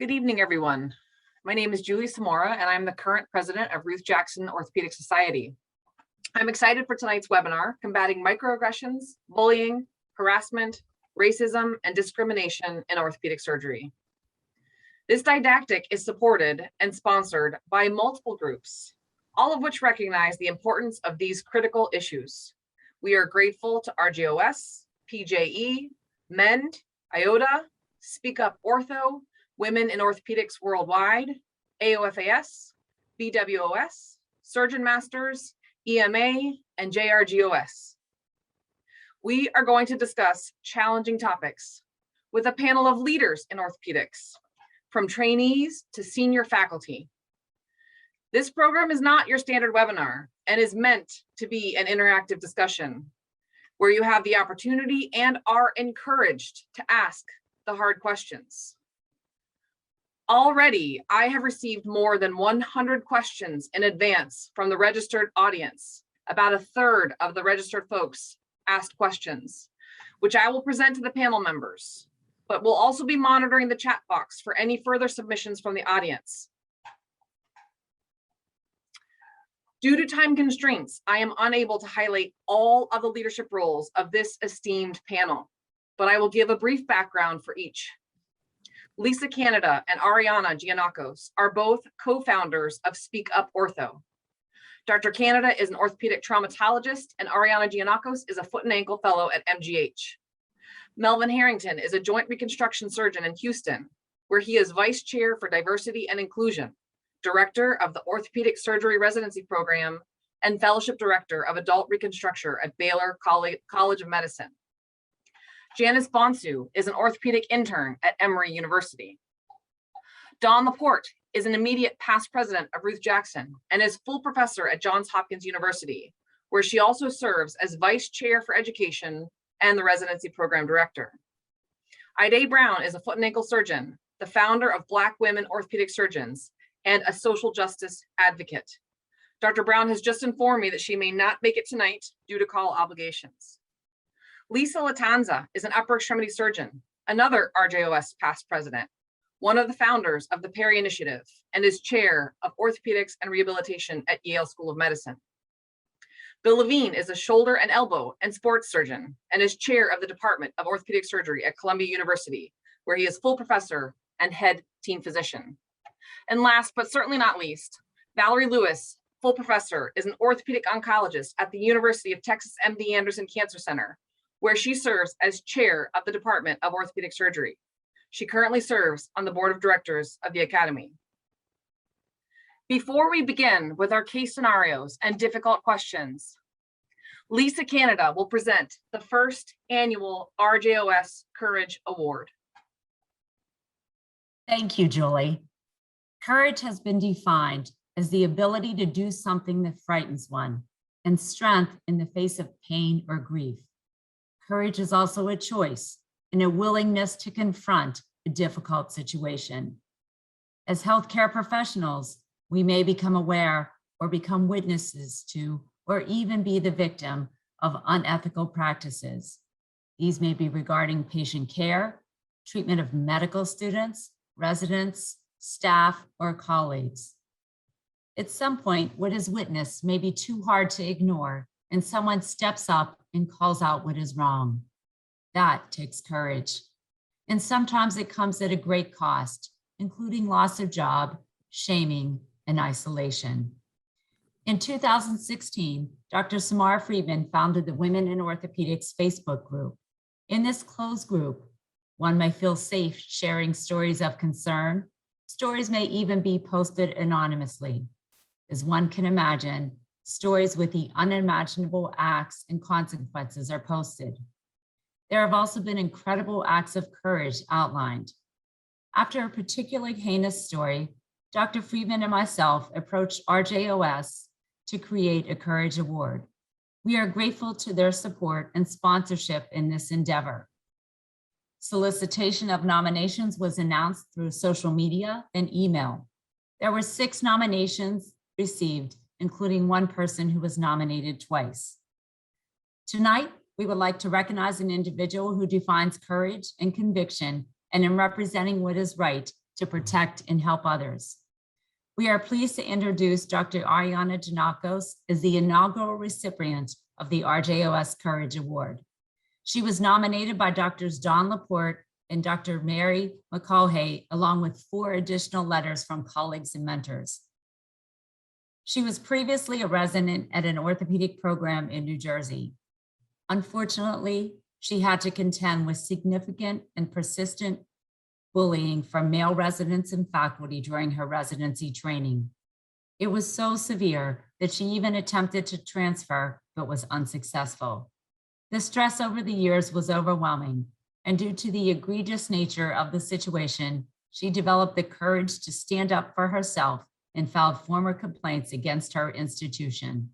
Good evening, everyone. My name is Julie Samora, and I'm the current president of Ruth Jackson Orthopedic Society. I'm excited for tonight's webinar, Combating Microaggressions, Bullying, Harassment, Racism, and Discrimination in Orthopedic Surgery. This didactic is supported and sponsored by multiple groups, all of which recognize the importance of these critical issues. We are grateful to Rjos, PJE, Mend, IOTA, Speak Up Ortho, Women in Orthopedics Worldwide, AOFAS, BWOS, Surgeon Masters, EMA, and JRGOS. We are going to discuss challenging topics with a panel of leaders in orthopedics, from trainees to senior faculty. This program is not your standard webinar and is meant to be an interactive discussion where you have the opportunity and are encouraged to ask the hard questions. Already, I have received more than 100 questions in advance from the registered audience. About a third of the registered folks asked questions, which I will present to the panel members, but we'll also be monitoring the chat box for any further submissions from the audience. Due to time constraints, I am unable to highlight all of the leadership roles of this esteemed panel, but I will give a brief background for each. Lisa Canada and Ariana Tanakos are both co-founders of Speak Up Ortho. Dr. Canada is an orthopedic traumatologist, and Ariana Tanakos is a foot and ankle fellow at MGH. Melvin Harrington is a joint reconstruction surgeon in Houston, where he is vice chair for diversity and inclusion, director of the Orthopedic Surgery Residency Program, and fellowship director of adult reconstruction at Baylor College of Medicine. Janice Bonsu is an orthopedic intern at Emory University. Dawn Laporte is an immediate past president of Ruth Jackson and is full professor at Johns Hopkins University, where she also serves as vice chair for education and the residency program director. Ide Brown is a foot and ankle surgeon, the founder of Black Women Orthopedic Surgeons, and a social justice advocate. Dr. Brown has just informed me that she may not make it tonight due to call obligations. Lisa Latanza is an upper extremity surgeon, another RJOS past president, one of the founders of the Perry Initiative, and is chair of orthopedics and rehabilitation at Yale School of Medicine. Bill Levine is a shoulder and elbow and sports surgeon and is chair of the Department of Orthopedic Surgery at Columbia University, where he is full professor and head team physician. And last, but certainly not least, Valerie Lewis, full professor, is an orthopedic oncologist at the University of Texas MD Anderson Cancer Center, where she serves as chair of the Department of Orthopedic Surgery. She currently serves on the board of directors of the Academy. Before we begin with our case scenarios and difficult questions, Lisa Canada will present the first annual RJOS Courage Award. Thank you, Julie. Courage has been defined as the ability to do something that frightens one, and strength in the face of pain or grief. Courage is also a choice and a willingness to confront a difficult situation. As healthcare professionals, we may become aware or become witnesses to, or even be the victim of unethical practices. These may be regarding patient care, treatment of medical students, residents, staff, or colleagues. At some point, what is witnessed may be too hard to ignore, and someone steps up and calls out what is wrong. That takes courage. And sometimes it comes at a great cost, including loss of job, shaming, and isolation. In 2016, Dr. Samara Friedman founded the Women in Orthopedics Facebook group. In this closed group, one may feel safe sharing stories of concern. Stories may even be posted anonymously. As one can imagine, stories with the unimaginable acts and consequences are posted. There have also been incredible acts of courage outlined. After a particularly heinous story, Dr. Friedman and myself approached RJOS to create a Courage Award. We are grateful to their support and sponsorship in this endeavor. Solicitation of nominations was announced through social media and email. There were 6 nominations received, including one person who was nominated twice. Tonight, we would like to recognize an individual who defines courage and conviction, and in representing what is right, to protect and help others. We are pleased to introduce Dr. Ariana Tanakos as the inaugural recipient of the RJOS Courage Award. She was nominated by Drs. Don Laporte and Dr. Mary McCulhay, along with 4 additional letters from colleagues and mentors. She was previously a resident at an orthopedic program in New Jersey. Unfortunately, she had to contend with significant and persistent bullying from male residents and faculty during her residency training. It was so severe that she even attempted to transfer, but was unsuccessful. The stress over the years was overwhelming, and due to the egregious nature of the situation, she developed the courage to stand up for herself and filed formal complaints against her institution.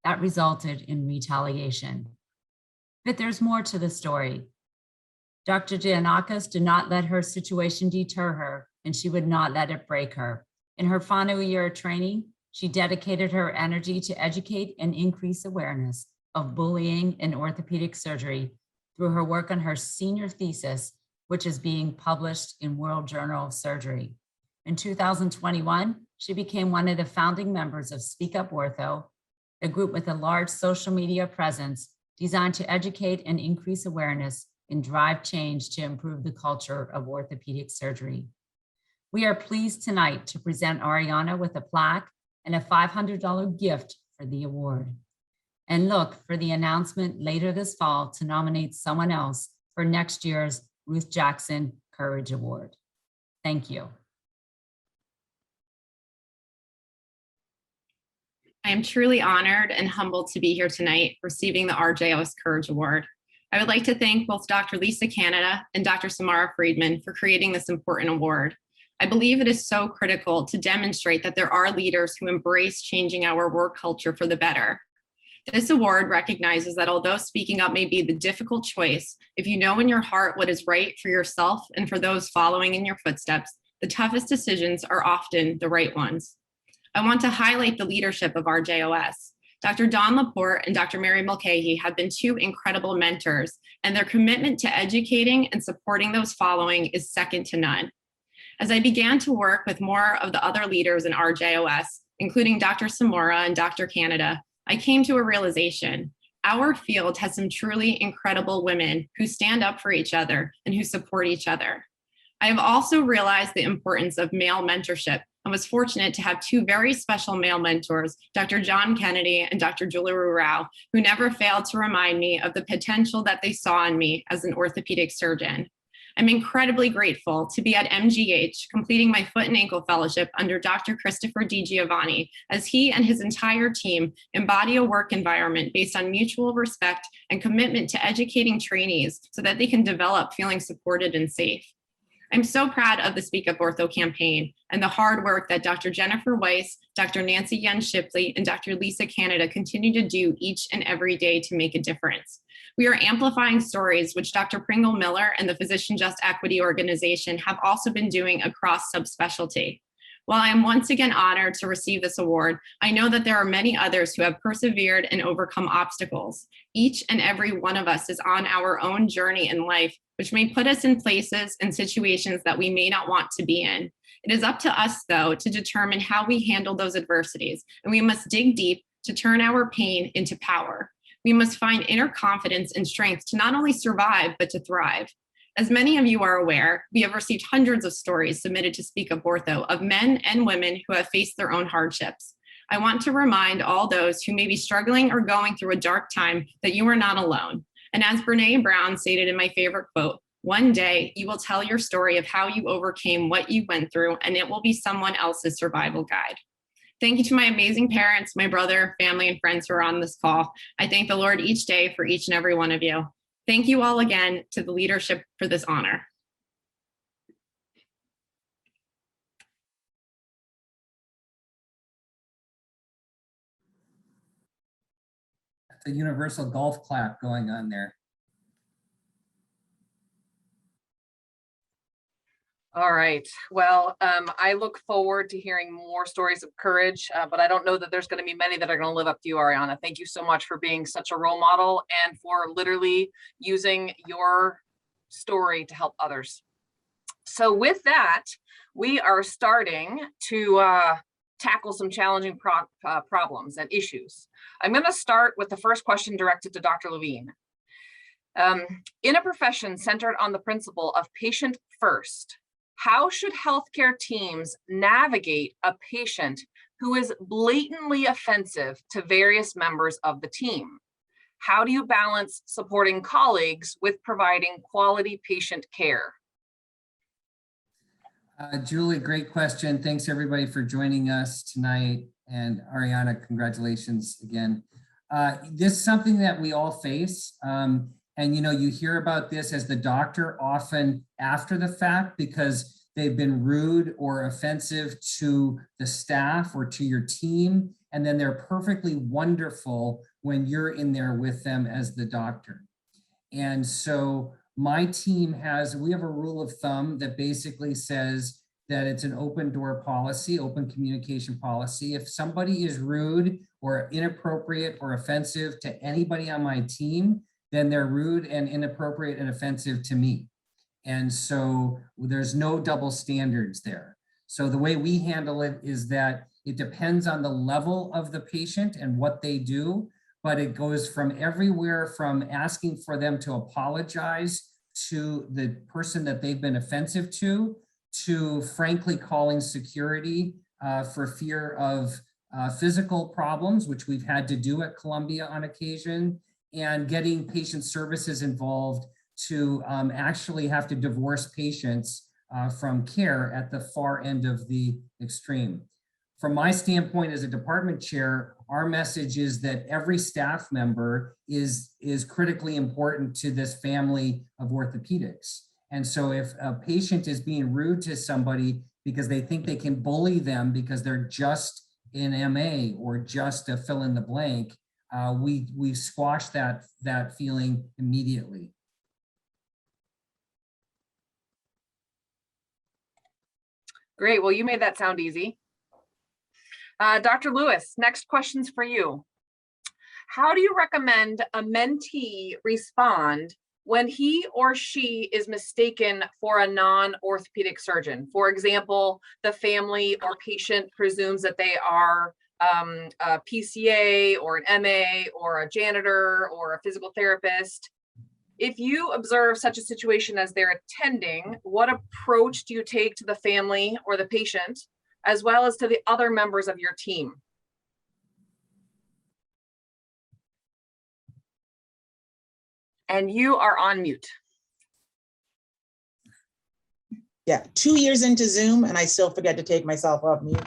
That resulted in retaliation. But there's more to the story. Dr. Tanakos did not let her situation deter her, and she would not let it break her. In her final year of training, she dedicated her energy to educate and increase awareness of bullying in orthopedic surgery through her work on her senior thesis, which is being published in World Journal of Surgery. In 2021, she became one of the founding members of Speak Up Ortho, a group with a large social media presence designed to educate and increase awareness and drive change to improve the culture of orthopedic surgery. We are pleased tonight to present Ariana with a plaque and a $500 gift for the award. And look for the announcement later this fall to nominate someone else for next year's Ruth Jackson Courage Award. Thank you. I am truly honored and humbled to be here tonight receiving the RJOS Courage Award. I would like to thank both Dr. Lisa Canada and Dr. Samara Friedman for creating this important award. I believe it is so critical to demonstrate that there are leaders who embrace changing our work culture for the better. This award recognizes that although speaking up may be the difficult choice, if you know in your heart what is right for yourself and for those following in your footsteps, the toughest decisions are often the right ones. I want to highlight the leadership of RJOS. Dr. Don Laporte and Dr. Mary Mulcahy have been 2 incredible mentors, and their commitment to educating and supporting those following is second to none. As I began to work with more of the other leaders in RJOS, including Dr. Samora and Dr. Canada, I came to a realization. Our field has some truly incredible women who stand up for each other and who support each other. I have also realized the importance of male mentorship and was fortunate to have 2 very special male mentors, Dr. John Kennedy and Dr. Julia Rao, who never failed to remind me of the potential that they saw in me as an orthopedic surgeon. I'm incredibly grateful to be at MGH completing my foot and ankle fellowship under Dr. Christopher DiGiovanni, as he and his entire team embody a work environment based on mutual respect and commitment to educating trainees so that they can develop feeling supported and safe. I'm so proud of the Speak Up Ortho campaign and the hard work that Dr. Jennifer Weiss, Dr. Nancy Yen Shipley, and Dr. Lisa Canada continue to do each and every day to make a difference. We are amplifying stories which Dr. Pringle Miller and the Physician Just Equity Organization have also been doing across subspecialty. While I am once again honored to receive this award, I know that there are many others who have persevered and overcome obstacles. Each and every one of us is on our own journey in life, which may put us in places and situations that we may not want to be in. It is up to us, though, to determine how we handle those adversities, and we must dig deep to turn our pain into power. We must find inner confidence and strength to not only survive, but to thrive. As many of you are aware, we have received hundreds of stories submitted to Speak Up Ortho of men and women who have faced their own hardships. I want to remind all those who may be struggling or going through a dark time that you are not alone. And as Brene Brown stated in my favorite quote, one day you will tell your story of how you overcame what you went through, and it will be someone else's survival guide. Thank you to my amazing parents, my brother, family, and friends who are on this call. I thank the Lord each day for each and every one of you. Thank you all again to the leadership for this honor. That's a universal golf clap going on there. All right. Well, I look forward to hearing more stories of courage, but I don't know that there's going to be many that are going to live up to you, Ariana. Thank you so much for being such a role model and for literally using your story to help others. So with that, we are starting to tackle some challenging problems and issues. I'm going to start with the first question directed to Dr. Levine. In a profession centered on the principle of patient first, how should healthcare teams navigate a patient who is blatantly offensive to various members of the team? How do you balance supporting colleagues with providing quality patient care? Julie, great question. Thanks everybody for joining us tonight. And Ariana, congratulations again. This is something that we all face. And you hear about this as the doctor often after the fact because they've been rude or offensive to the staff or to your team. And then they're perfectly wonderful when you're in there with them as the doctor. And so my team we have a rule of thumb that basically says that it's an open door policy, open communication policy. If somebody is rude or inappropriate or offensive to anybody on my team, then they're rude and inappropriate and offensive to me. And so there's no double standards there. So the way we handle it is that it depends on the level of the patient and what they do, but it goes from everywhere from asking for them to apologize to the person that they've been offensive to frankly calling security for fear of physical problems, which we've had to do at Columbia on occasion, and getting patient services involved to actually have to divorce patients from care at the far end of the extreme. From my standpoint as a department chair, our message is that every staff member is critically important to this family of orthopedics. And so if a patient is being rude to somebody because they think they can bully them because they're just an MA or just a fill in the blank, we squash that feeling immediately. Great, well, you made that sound easy. Dr. Lewis, next question's for you. How do you recommend a mentee respond when he or she is mistaken for a non-orthopedic surgeon? For example, the family or patient presumes that they are a PCA or an MA or a janitor or a physical therapist. If you observe such a situation as they're attending, what approach do you take to the family or the patient, as well as to the other members of your team? And you are on mute. Yeah, 2 years into Zoom and I still forget to take myself off mute.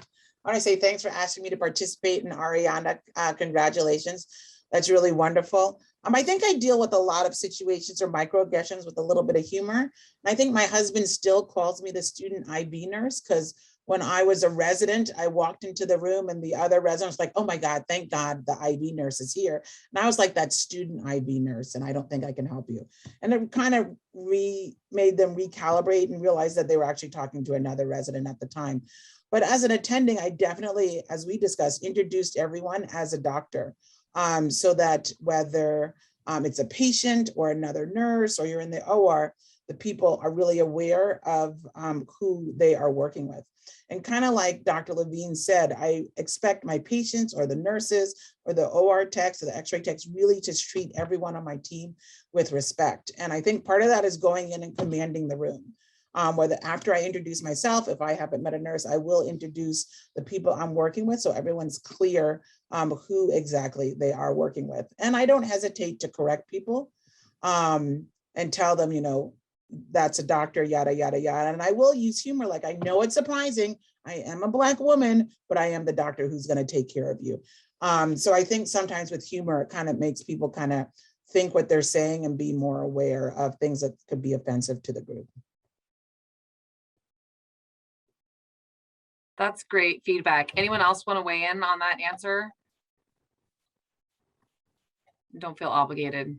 I want to say thanks for asking me to participate, and Ariana, congratulations. That's really wonderful. I think I deal with a lot of situations or microaggressions with a little bit of humor. And I think my husband still calls me the student IB nurse because when I was a resident, I walked into the room and the other resident was like, oh my God, thank God the IB nurse is here. And I was like that student IB nurse, and I don't think I can help you. And it kind of made them recalibrate and realize that they were actually talking to another resident at the time. But as an attending, I definitely, as we discussed, introduced everyone as a doctor. So that whether it's a patient or another nurse or you're in the OR, the people are really aware of who they are working with. And kind of like Dr. Levine said, I expect my patients or the nurses or the OR techs or the x-ray techs really to treat everyone on my team with respect. And I think part of that is going in and commanding the room. Whether after I introduce myself, if I haven't met a nurse, I will introduce the people I'm working with so everyone's clear who exactly they are working with. And I don't hesitate to correct people and tell them, that's a doctor, yada, yada, yada. And I will use humor, like, I know it's surprising. I am a Black woman, but I am the doctor who's going to take care of you. So I think sometimes with humor, it kind of makes people kind of think what they're saying and be more aware of things that could be offensive to the group. That's great feedback. Anyone else want to weigh in on that answer? Don't feel obligated.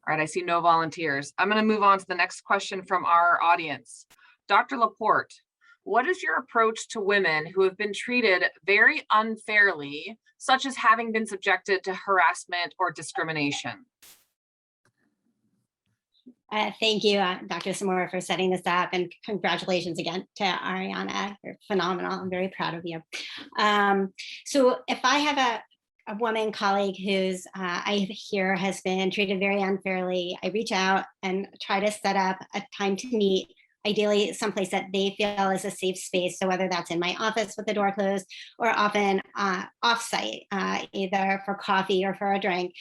All right, I see no volunteers. I'm going to move on to the next question from our audience. Dr. Laporte, what is your approach to women who have been treated very unfairly, such as having been subjected to harassment or discrimination? Thank you, Dr. Samora, for setting this up, and congratulations again to Ariana. You're phenomenal. I'm very proud of you. So if I have a woman colleague who's I hear has been treated very unfairly, I reach out and try to set up a time to meet, ideally someplace that they feel is a safe space. So whether that's in my office with the door closed, or often offsite, either for coffee or for a drink,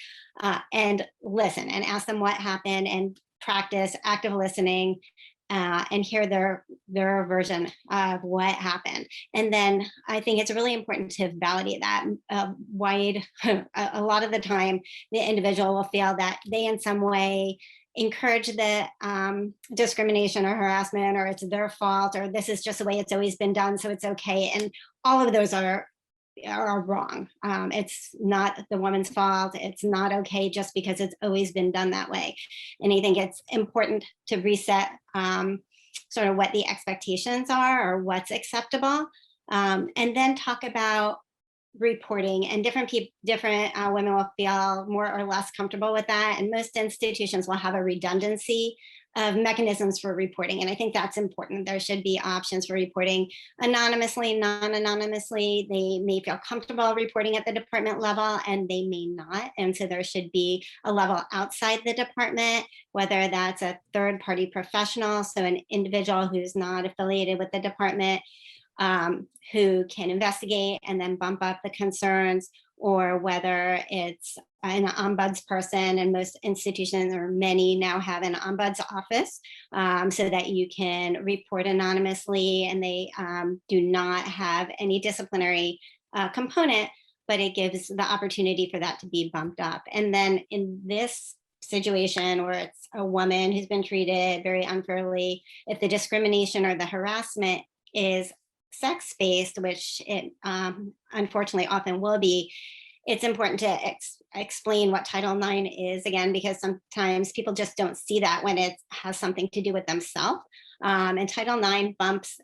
and listen and ask them what happened and practice active listening, and hear their version of what happened. And then I think it's really important to validate that. A lot of the time, the individual will feel that they in some way encourage the discrimination or harassment, or it's their fault, or this is just the way it's always been done, so it's okay. And all of those are wrong. It's not the woman's fault. It's not okay just because it's always been done that way. And I think it's important to reset sort of what the expectations are or what's acceptable, and then talk about reporting. And different women will feel more or less comfortable with that. And most institutions will have a redundancy of mechanisms for reporting. And I think that's important. There should be options for reporting anonymously, non-anonymously. They may feel comfortable reporting at the department level and they may not. And so there should be a level outside the department, whether that's a third-party professional, so an individual who's not affiliated with the department, who can investigate and then bump up the concerns, or whether it's an ombuds person, and most institutions, or many now, have an ombuds office, so that you can report anonymously and they do not have any disciplinary component, but it gives the opportunity for that to be bumped up. And then in this situation where it's a woman who's been treated very unfairly, if the discrimination or the harassment is sex-based, which it unfortunately often will be, it's important to explain what Title IX is, again, because sometimes people just don't see that when it has something to do with themselves. And Title IX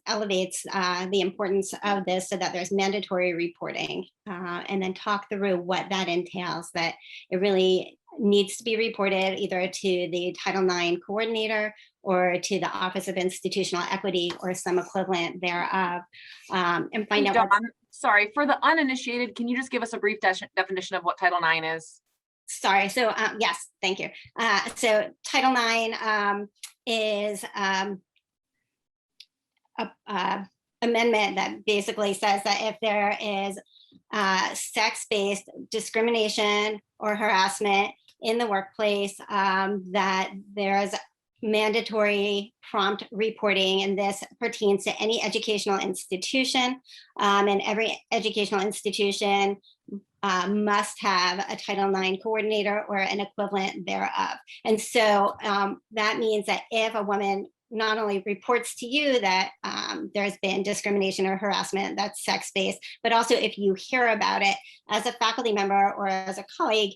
elevates the importance of this so that there's mandatory reporting, and then talk through what that entails, that it really needs to be reported either to the Title IX coordinator or to the Office of Institutional Equity or some equivalent thereof, and find out. Sorry, for the uninitiated, can you just give us a brief definition of what Title IX is? Sorry, so yes, thank you. So Title IX is a amendment that basically says that if there is sex-based discrimination or harassment in the workplace, that there's mandatory prompt reporting, and this pertains to any educational institution, and every educational institution must have a Title IX coordinator or an equivalent thereof. And so that means that if a woman not only reports to you that there's been discrimination or harassment that's sex-based, but also if you hear about it as a faculty member or as a colleague,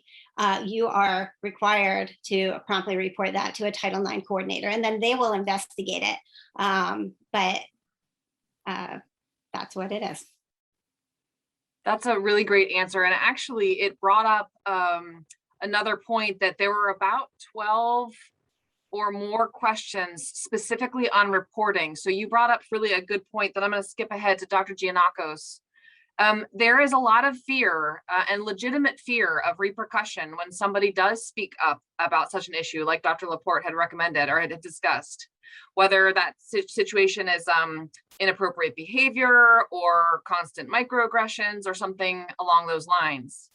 you are required to promptly report that to a Title IX coordinator, and then they will investigate it. But that's what it is. That's a really great answer. And actually, it brought up another point, that there were about 12 or more questions specifically on reporting. So you brought up really a good point that I'm going to skip ahead to Dr. Giannakos. There is a lot of fear and legitimate fear of repercussion when somebody does speak up about such an issue, like Dr. Laporte had recommended or had discussed, whether that situation is inappropriate behavior or constant microaggressions or something along those lines.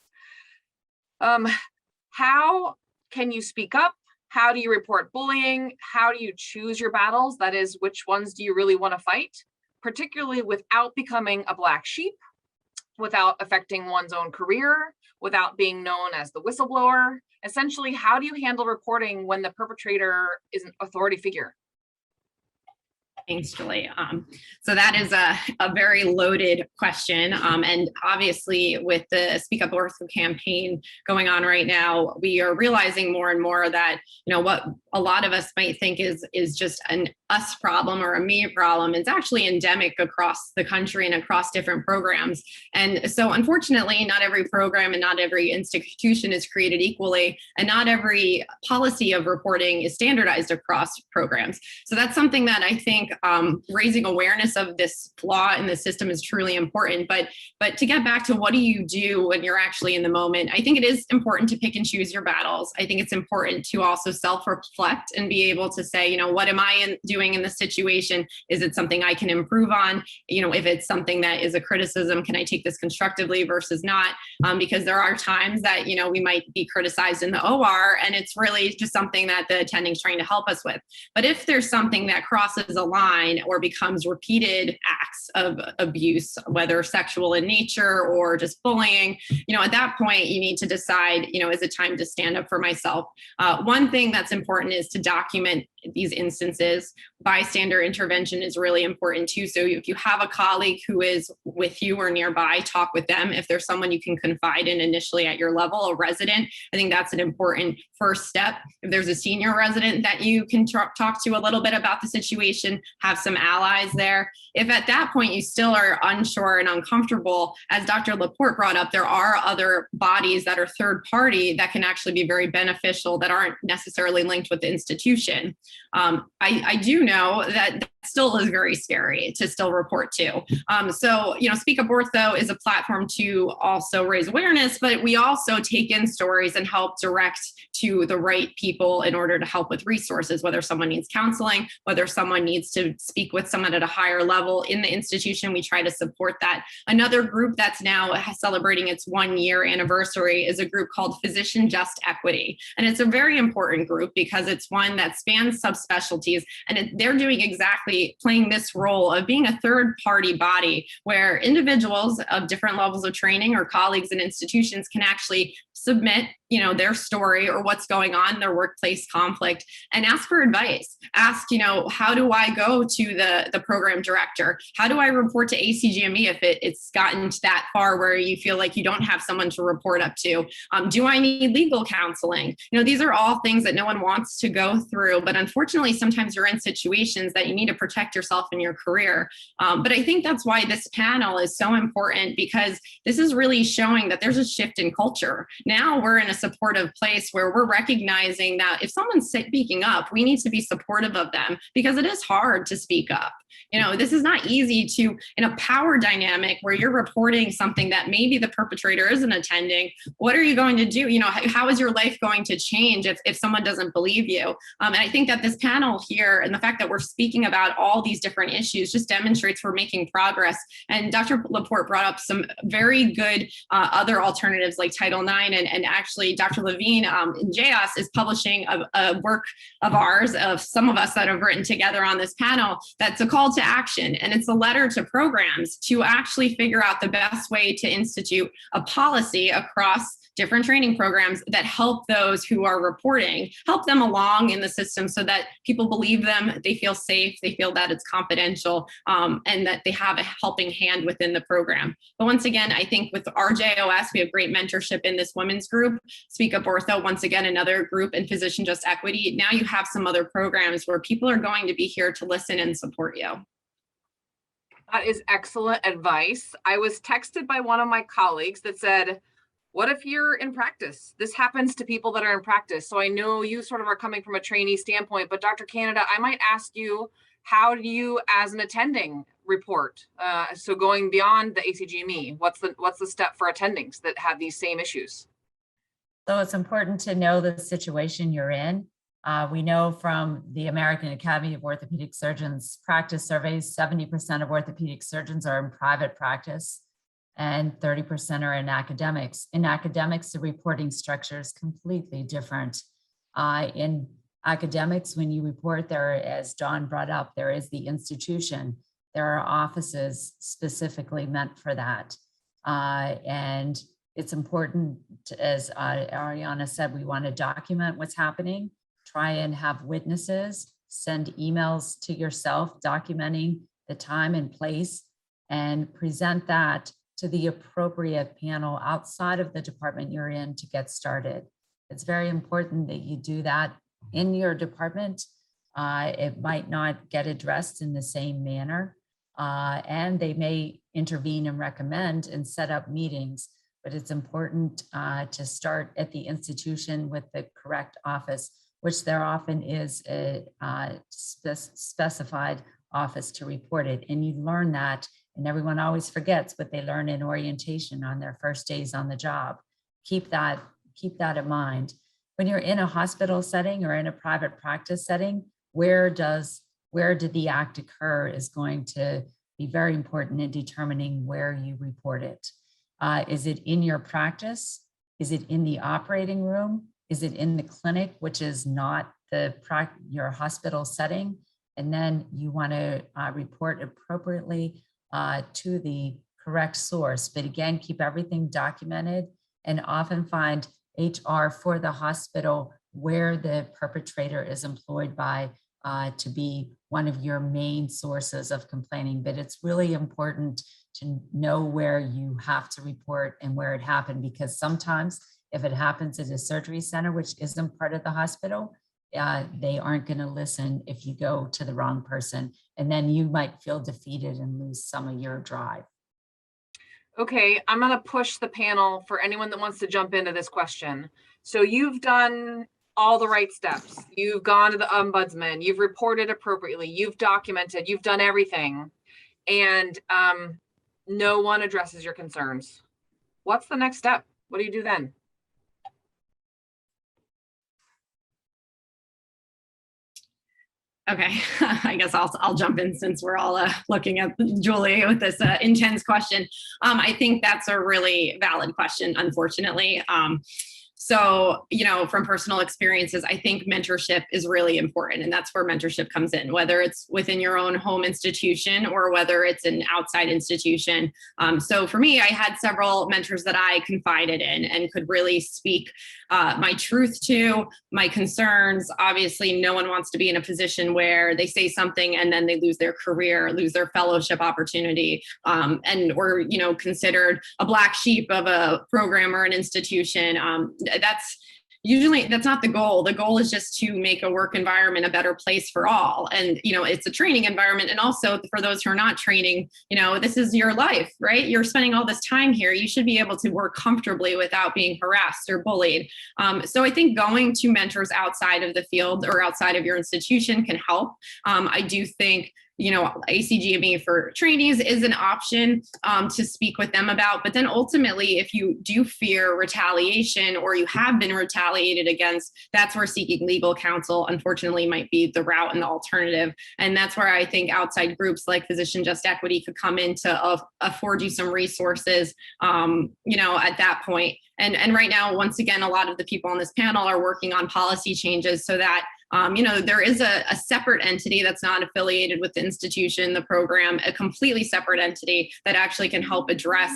How can you speak up? How do you report bullying? How do you choose your battles? That is, which ones do you really want to fight, particularly without becoming a black sheep, without affecting one's own career, without being known as the whistleblower? Essentially, how do you handle reporting when the perpetrator is an authority figure? Thanks, Julie. So that is a very loaded question. And obviously with the Speak Up Ortho campaign going on right now, we are realizing more and more that, what a lot of us might think is just an us problem or a me problem. It's actually endemic across the country and across different programs. And so unfortunately, not every program and not every institution is created equally, and not every policy of reporting is standardized across programs. So that's something that I think raising awareness of this flaw in the system is truly important. But to get back to what do you do when you're actually in the moment, I think it is important to pick and choose your battles. I think it's important to also self-reflect and be able to say, you know, what am I doing in this situation? Is it something I can improve on? You know, if it's something that is a criticism, can I take this constructively versus not? Because there are times that, you know, we might be criticized in the OR and it's really just something that the attending's trying to help us with. But if there's something that crosses a line or becomes repeated acts of abuse, whether sexual in nature or just bullying, you know, at that point you need to decide, you know, is it time to stand up for myself? One thing that's important is to document these instances. Bystander intervention is really important too. So if you have a colleague who is with you or nearby, talk with them. If there's someone you can confide in initially at your level, a resident, I think that's an important first step. If there's a senior resident that you can talk to a little bit about the situation, have some allies there. If at that point you still are unsure and uncomfortable, as Dr. Laporte brought up, there are other bodies that are third party that can actually be very beneficial that aren't necessarily linked with the institution. I do know that still is very scary to still report to. So, you know, Speak Up Ortho is a platform to also raise awareness, but we also take in stories and help direct to the right people in order to help with resources, whether someone needs counseling, whether someone needs to speak with someone at a higher level in the institution, we try to support that. Another group that's now celebrating its 1-year anniversary is a group called Physician Just Equity. And it's a very important group because it's one that spans subspecialties, and they're doing exactly playing this role of being a third party body where individuals of different levels of training or colleagues in institutions can actually submit, you know, their story or what's going on in their workplace conflict and ask for advice. Ask, you know, how do I go to the program director? How do I report to ACGME if it's gotten to that far where you feel like you don't have someone to report up to? Do I need legal counseling? You know, these are all things that no one wants to go through, but unfortunately, sometimes you're in situations that you need to protect yourself in your career. But I think that's why this panel is so important, because this is really showing that there's a shift in culture. Now we're in a supportive place where we're recognizing that if someone's speaking up, we need to be supportive of them, because it is hard to speak up. You know, this is not easy to, in a power dynamic where you're reporting something that maybe the perpetrator isn't attending. What are you going to do? You know, how is your life going to change if someone doesn't believe you? And I think that this panel here and the fact that we're speaking about all these different issues just demonstrates we're making progress. And Dr. Laporte brought up some very good other alternatives like Title IX, and actually Dr. Levine in Rjos is publishing a work of ours, of some of us that have written together on this panel, that's a call to action. And it's a letter to programs to actually figure out the best way to institute a policy across different training programs that help those who are reporting, help them along in the system so that people believe them, they feel safe, they feel that it's confidential, and that they have a helping hand within the program. But once again, I think with RJOS, we have great mentorship in this women's group. Speak Up Ortho, once again, another group, and Physician Just Equity. Now you have some other programs where people are going to be here to listen and support you. That is excellent advice. I was texted by one of my colleagues that said, what if you're in practice? This happens to people that are in practice. So I know you sort of are coming from a trainee standpoint, but Dr. Canada, I might ask you, how do you as an attending report? So going beyond the ACGME, what's the step for attendings that have these same issues? So it's important to know the situation you're in. We know from the American Academy of Orthopedic Surgeons practice surveys, 70% of orthopedic surgeons are in private practice and 30% are in academics. In academics, the reporting structure is completely different. In academics, when you report there, as Dawn brought up, there is the institution. There are offices specifically meant for that. And it's important, as Ariana said, we want to document what's happening. Try and have witnesses, send emails to yourself documenting the time and place, and present that to the appropriate panel outside of the department you're in to get started. It's very important that you do that in your department, it might not get addressed in the same manner. And they may intervene and recommend and set up meetings, but it's important to start at the institution with the correct office, which there often is a specified office to report it. And you learn that, and everyone always forgets what they learn in orientation on their first days on the job. Keep that in mind. When you're in a hospital setting or in a private practice setting, where did the act occur is going to be very important in determining where you report it. Is it in your practice? Is it in the operating room? Is it in the clinic, which is not your hospital setting? And then you want to report appropriately to the correct source. But again, keep everything documented and often find HR for the hospital where the perpetrator is employed by to be one of your main sources of complaining. But it's really important to know where you have to report and where it happened, because sometimes if it happens at a surgery center, which isn't part of the hospital, they aren't going to listen if you go to the wrong person, and then you might feel defeated and lose some of your drive. Okay, I'm going to push the panel for anyone that wants to jump into this question. So you've done all the right steps. You've gone to the ombudsman, you've reported appropriately, you've documented, you've done everything, and no one addresses your concerns. What's the next step? What do you do then? Okay, I guess I'll jump in since we're all looking at Julie with this intense question. I think that's a really valid question, unfortunately. So, from personal experiences, I think mentorship is really important, and that's where mentorship comes in, whether it's within your own home institution or whether it's an outside institution. So for me, I had several mentors that I confided in and could really speak my truth to, my concerns. Obviously, no one wants to be in a position where they say something and then they lose their career, lose their fellowship opportunity, or considered a black sheep of a program or an institution. That's not the goal. The goal is just to make a work environment a better place for all. And, it's a training environment. And also for those who are not training, this is your life, right? You're spending all this time here. You should be able to work comfortably without being harassed or bullied. So I think going to mentors outside of the field or outside of your institution can help. I do think ACGME for trainees is an option to speak with them about. But then ultimately, if you do fear retaliation or you have been retaliated against, that's where seeking legal counsel, unfortunately, might be the route and the alternative. And that's where I think outside groups like Physician Just Equity could come in to afford you some resources, at that point. And right now, once again, a lot of the people on this panel are working on policy changes so that there is a separate entity that's not affiliated with the institution, the program, a completely separate entity that actually can help address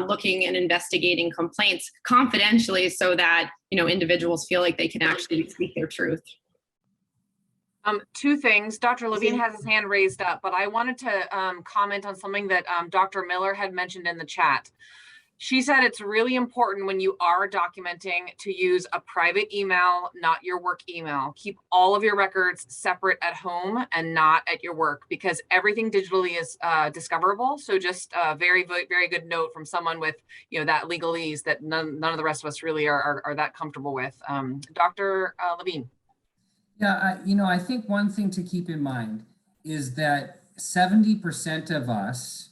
looking and investigating complaints confidentially so that, individuals feel like they can actually speak their truth. Two things. Dr. Levine has his hand raised up, but I wanted to comment on something that Dr. Miller had mentioned in the chat. She said it's really important when you are documenting to use a private email, not your work email. Keep all of your records separate at home and not at your work, because everything digitally is discoverable. So just a very, very good note from someone with that legalese that none of the rest of us really are that comfortable with. Dr. Levine. Yeah, I think one thing to keep in mind is that 70% of us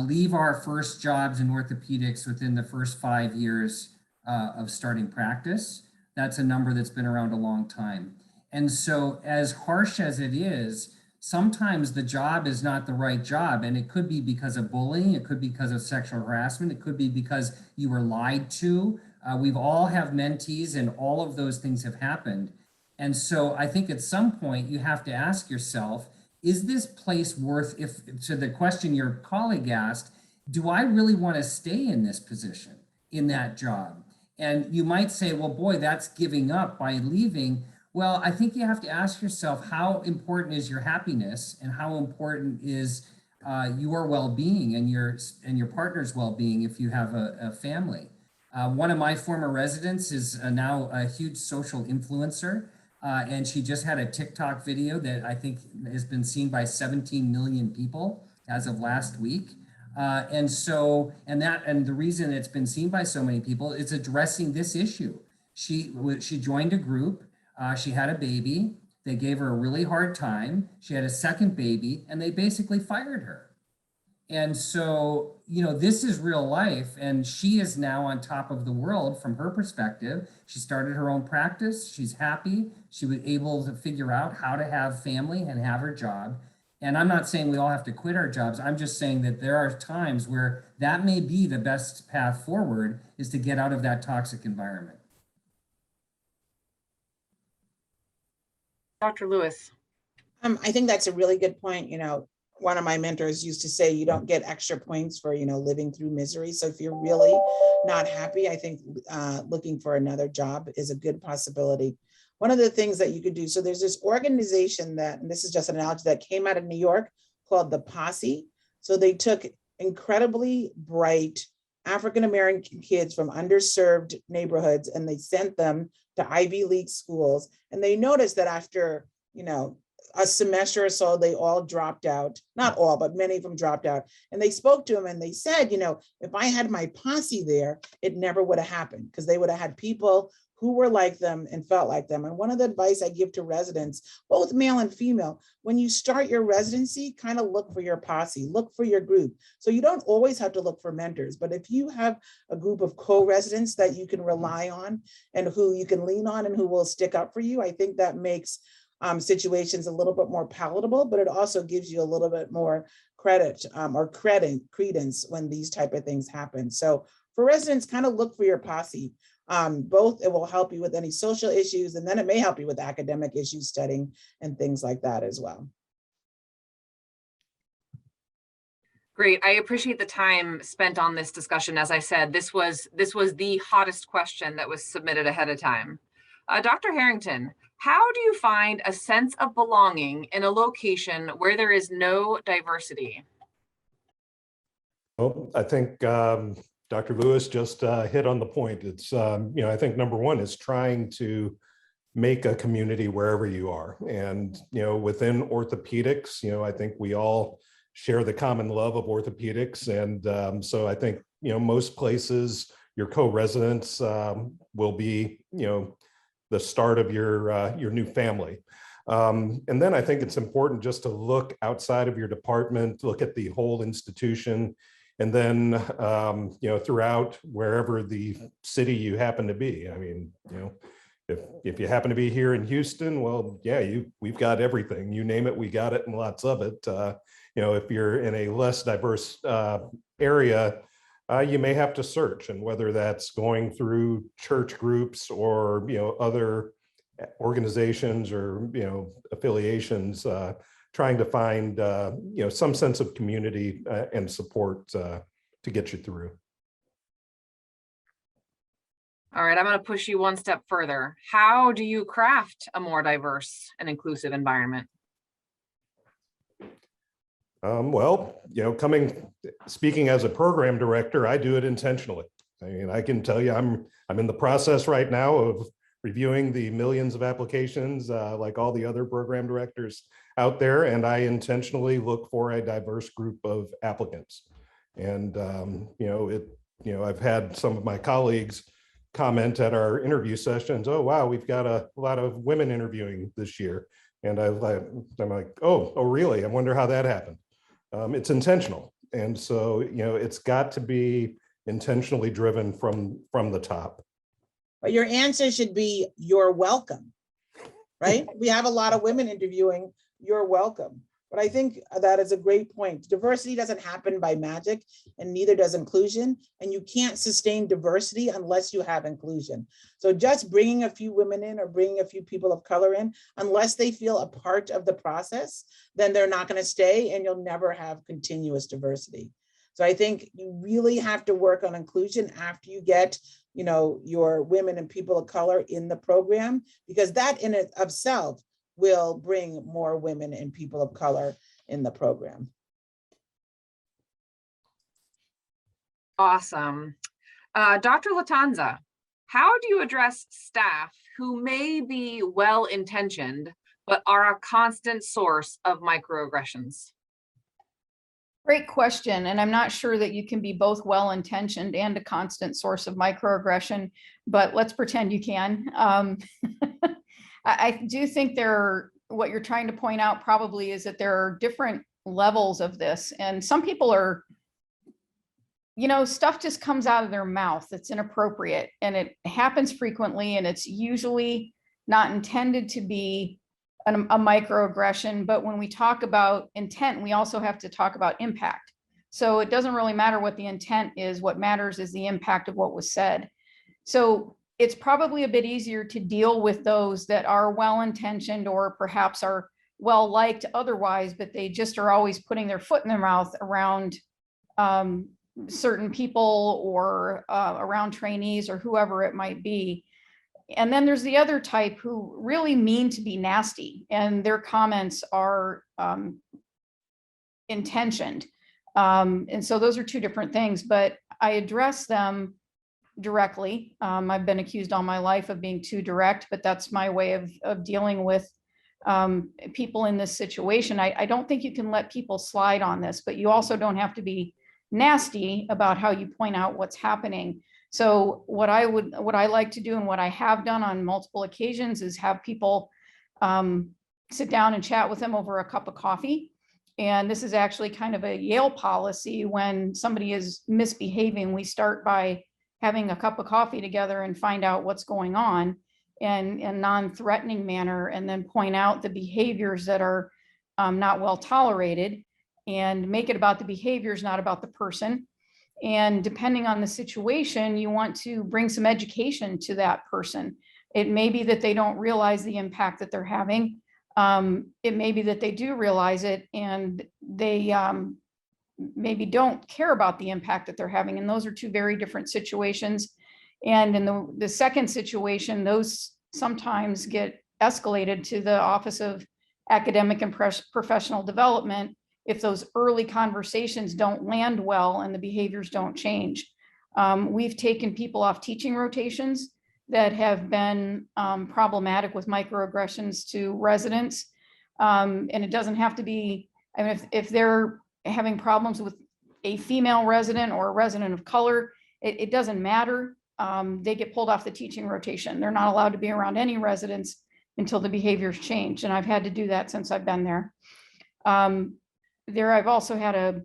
leave our first jobs in orthopedics within the first 5 years of starting practice. That's a number that's been around a long time. And so as harsh as it is, sometimes the job is not the right job. And it could be because of bullying. It could be because of sexual harassment. It could be because you were lied to. We've all have mentees and all of those things have happened. And so I think at some point you have to ask yourself, is this place worth, to the question your colleague asked, do I really want to stay in this position, in that job? And you might say, well, boy, that's giving up by leaving. Well, I think you have to ask yourself, how important is your happiness and how important is your well-being and your partner's well-being if you have a family? One of my former residents is now a huge social influencer. And she just had a TikTok video that I think has been seen by 17 million people as of last week. And the reason it's been seen by so many people is addressing this issue. She joined a group, she had a baby, they gave her a really hard time, she had a second baby, and they basically fired her. And so, you know, this is real life, and she is now on top of the world from her perspective. She started her own practice, she's happy, she was able to figure out how to have family and have her job. And I'm not saying we all have to quit our jobs. I'm just saying that there are times where that may be the best path forward, is to get out of that toxic environment. Dr. Lewis. I think that's a really good point. You know, one of my mentors used to say, you don't get extra points for, you know, living through misery. So if you're really not happy, I think looking for another job is a good possibility. One of the things that you could do, so there's this organization that, and this is just an analogy, that came out of New York called the Posse. So they took incredibly bright African-American kids from underserved neighborhoods, and they sent them to Ivy League schools. And they noticed that after, you know, a semester or so, they all dropped out. Not all, but many of them dropped out. And they spoke to them and they said, you know, if I had my posse there, it never would have happened, because they would have had people who were like them and felt like them. And one of the advice I give to residents, both male and female, when you start your residency, kind of look for your posse, look for your group. So you don't always have to look for mentors, but if you have a group of co-residents that you can rely on and who you can lean on and who will stick up for you, I think that makes situations a little bit more palatable, but it also gives you a little bit more credence when these type of things happen. So for residents, kind of look for your posse. Both, it will help you with any social issues, and then it may help you with academic issues, studying and things like that as well. Great. I appreciate the time spent on this discussion. As I said, this was the hottest question that was submitted ahead of time. Dr. Harrington, how do you find a sense of belonging in a location where there is no diversity? Well, I think Dr. Lewis just hit on the point. It's, you know, I think number one is trying to make a community wherever you are. And, you know, within orthopedics, you know, I think we all share the common love of orthopedics. And so I think, you know, most places, your co-residents will be, you know, the start of your new family. And then I think it's important just to look outside of your department, look at the whole institution, and then, you know, throughout wherever the city you happen to be. I mean, you know, if you happen to be here in Houston, well, yeah, we've got everything. You name it, we got it, and lots of it. You know, if you're in a less diverse area, you may have to search, and whether that's going through church groups or, you know, other organizations or, you know, affiliations, trying to find, you know, some sense of community and support to get you through. All right, I'm going to push you one step further. How do you craft a more diverse and inclusive environment? Well, you know, speaking as a program director, I do it intentionally. I mean, I can tell you, I'm in the process right now of reviewing the millions of applications, like all the other program directors out there, and I intentionally look for a diverse group of applicants. And you know, I've had some of my colleagues comment at our interview sessions, "Oh wow, we've got a lot of women interviewing this year," and I'm like, "Oh really? I wonder how that happened." It's intentional, and so, you know, it's got to be intentionally driven from the top. But your answer should be, you're welcome, right? We have a lot of women interviewing, you're welcome. But I think that is a great point. Diversity doesn't happen by magic, and neither does inclusion. And you can't sustain diversity unless you have inclusion. So just bringing a few women in or bringing a few people of color in, unless they feel a part of the process, then they're not going to stay, and you'll never have continuous diversity. So I think you really have to work on inclusion after you get, you know, your women and people of color in the program, because that in it of itself will bring more women and people of color in the program. Awesome. Dr. Latanza, How do you address staff who may be well-intentioned, but are a constant source of microaggressions? Great question. And I'm not sure that you can be both well-intentioned and a constant source of microaggression, but let's pretend you can. I do think what you're trying to point out probably is that there are different levels of this. And some people are, stuff just comes out of their mouth that's inappropriate, and it happens frequently, and it's usually not intended to be a microaggression. But when we talk about intent, we also have to talk about impact. So it doesn't really matter what the intent is. What matters is the impact of what was said. So it's probably a bit easier to deal with those that are well-intentioned or perhaps are well-liked otherwise, but they just are always putting their foot in their mouth around certain people or around trainees or whoever it might be. And then there's the other type who really mean to be nasty, and their comments are intentioned. And so those are two different things, but I address them directly. I've been accused all my life of being too direct, but that's my way of dealing with people in this situation. I don't think you can let people slide on this, but you also don't have to be nasty about how you point out what's happening. So what I like to do, and what I have done on multiple occasions, is have people sit down and chat with them over a cup of coffee. And this is actually kind of a Yale policy. When somebody is misbehaving, we start by having a cup of coffee together and find out what's going on in a non-threatening manner, and then point out the behaviors that are not well tolerated, and make it about the behaviors, not about the person. And depending on the situation, you want to bring some education to that person. It may be that they don't realize the impact that they're having. It may be that they do realize it, and they maybe don't care about the impact that they're having. And those are two very different situations. And in the second situation, those sometimes get escalated to the Office of Academic and Professional Development if those early conversations don't land well and the behaviors don't change. We've taken people off teaching rotations that have been problematic with microaggressions to residents. And it doesn't have to be, I mean, if they're having problems with a female resident or a resident of color, it doesn't matter. They get pulled off the teaching rotation. They're not allowed to be around any residents until the behaviors change. And I've had to do that since I've been there. I've also had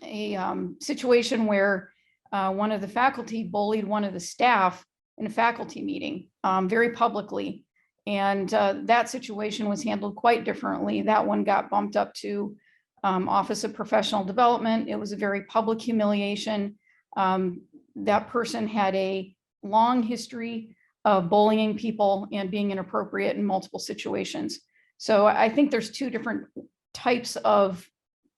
a situation where one of the faculty bullied one of the staff in a faculty meeting very publicly. And that situation was handled quite differently. That one got bumped up to Office of Professional Development. It was a very public humiliation. That person had a long history of bullying people and being inappropriate in multiple situations. So I think there's two different types of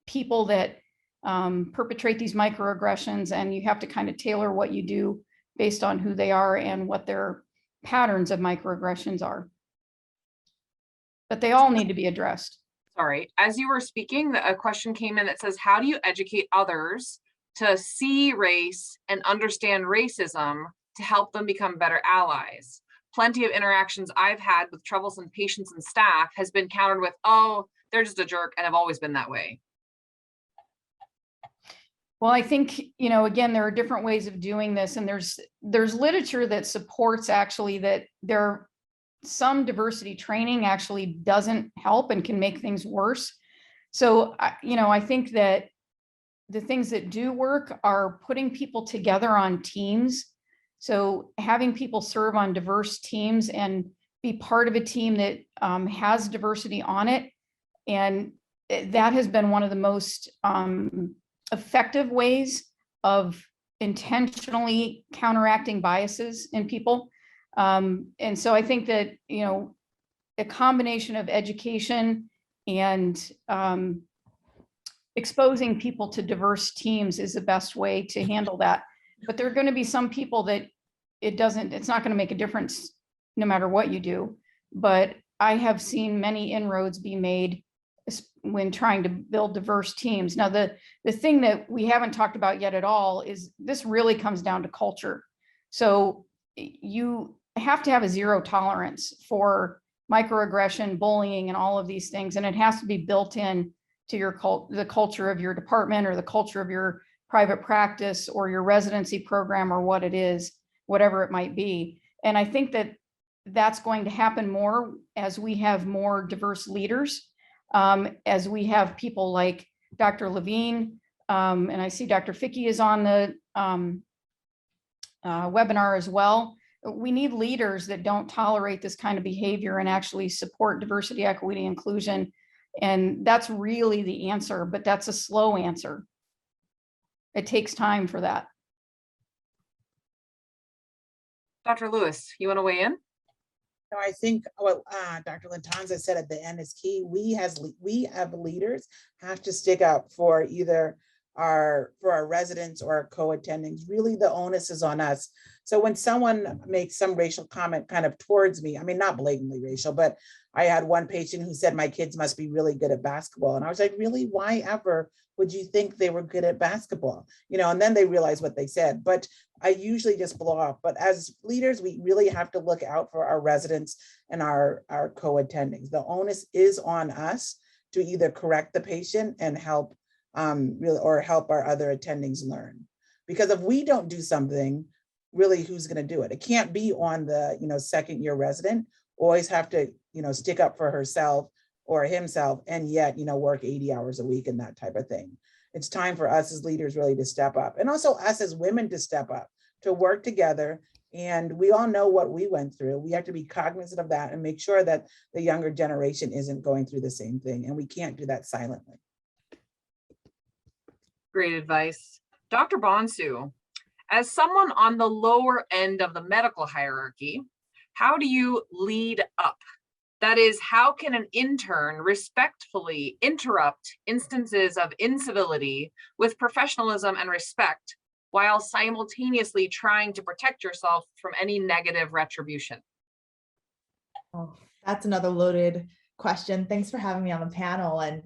people that perpetrate these microaggressions, and you have to kind of tailor what you do based on who they are and what their patterns of microaggressions are. But they all need to be addressed. Sorry, as you were speaking, a question came in that says, how do you educate others to see race and understand racism to help them become better allies? Plenty of interactions I've had with troublesome patients and staff has been countered with, oh, they're just a jerk and have always been that way. Well, I think, again, there are different ways of doing this, and there's literature that supports actually that some diversity training actually doesn't help and can make things worse. So, I think that the things that do work are putting people together on teams. So having people serve on diverse teams and be part of a team that has diversity on it. And that has been one of the most effective ways of intentionally counteracting biases in people. And so I think that, a combination of education and exposing people to diverse teams is the best way to handle that. But there are going to be some people that it's not going to make a difference no matter what you do. But I have seen many inroads be made when trying to build diverse teams. Now, the thing that we haven't talked about yet at all is this really comes down to culture. So you have to have a zero tolerance for microaggression, bullying, and all of these things. And it has to be built in to your the culture of your department or the culture of your private practice or your residency program or what it is, whatever it might be. And I think that that's going to happen more as we have more diverse leaders, as we have people like Dr. Levine, and I see Dr. Fickey is on the webinar as well. We need leaders that don't tolerate this kind of behavior and actually support diversity, equity, inclusion. And that's really the answer, but that's a slow answer. It takes time for that. Dr. Lewis, you want to weigh in? No, I think what Dr. Latanza said at the end is key. We as leaders have to stick up for either our residents or our co-attendings. Really, the onus is on us. So when someone makes some racial comment kind of towards me, I mean, not blatantly racial, but I had one patient who said my kids must be really good at basketball. And I was like, really, why ever would you think they were good at basketball? You know, and then they realized what they said, but I usually just blow off. But as leaders, we really have to look out for our residents and our co-attendings. The onus is on us to either correct the patient and help or help our other attendings learn. Because if we don't do something, really, who's going to do it? It can't be on the, second year resident. Always have to, stick up for herself or himself, and yet, work 80 hours a week and that type of thing. It's time for us as leaders really to step up, and also us as women to step up, to work together. And we all know what we went through. We have to be cognizant of that and make sure that the younger generation isn't going through the same thing. And we can't do that silently. Great advice. Dr. Bonsu, as someone on the lower end of the medical hierarchy, how do you lead up? That is, how can an intern respectfully interrupt instances of incivility with professionalism and respect while simultaneously trying to protect yourself from any negative retribution? Oh, that's another loaded question. Thanks for having me on the panel. And,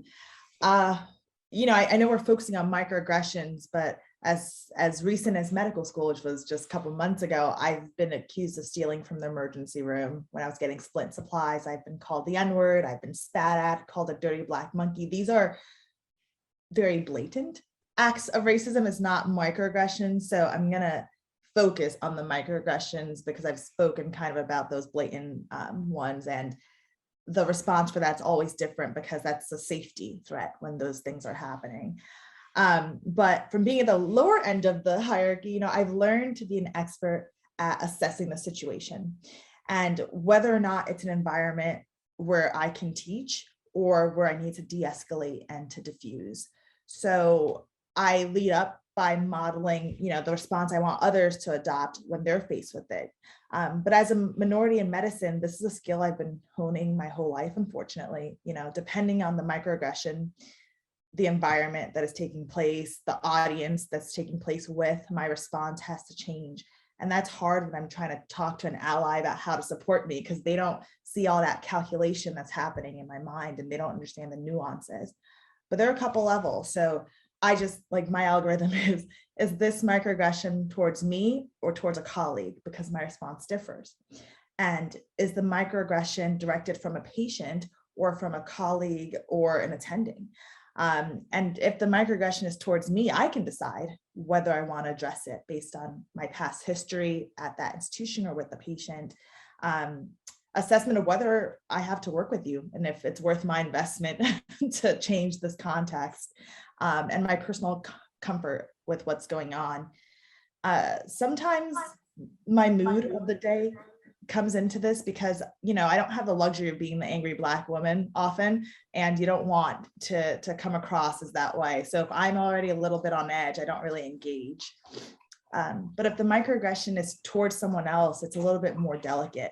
I know we're focusing on microaggressions, but as recent as medical school, which was just a couple months ago, I've been accused of stealing from the emergency room when I was getting splint supplies. I've been called the N-word, I've been spat at, called a dirty black monkey. These are very blatant acts of racism. It's not microaggressions. So I'm gonna focus on the microaggressions because I've spoken kind of about those blatant ones, and the response for that's always different because that's a safety threat when those things are happening. But from being at the lower end of the hierarchy, I've learned to be an expert at assessing the situation and whether or not it's an environment where I can teach or where I need to de-escalate and to diffuse. So I lead up by modeling, the response I want others to adopt when they're faced with it. But as a minority in medicine, this is a skill I've been honing my whole life, unfortunately. Depending on the microaggression, the environment that is taking place, the audience that's taking place with, my response has to change. And that's hard when I'm trying to talk to an ally about how to support me because they don't see all that calculation that's happening in my mind and they don't understand the nuances. But there are a couple levels. So I just, like, my algorithm is this microaggression towards me or towards a colleague, because my response differs. And is the microaggression directed from a patient or from a colleague or an attending? And if the microaggression is towards me, I can decide whether I want to address it based on my past history at that institution or with the patient. Assessment of whether I have to work with you and if it's worth my investment to change this context, and my personal comfort with what's going on. Sometimes my mood of the day comes into this because, I don't have the luxury of being the angry Black woman often, and you don't want to come across as that way. So if I'm already a little bit on edge, I don't really engage. But if the microaggression is towards someone else, it's a little bit more delicate.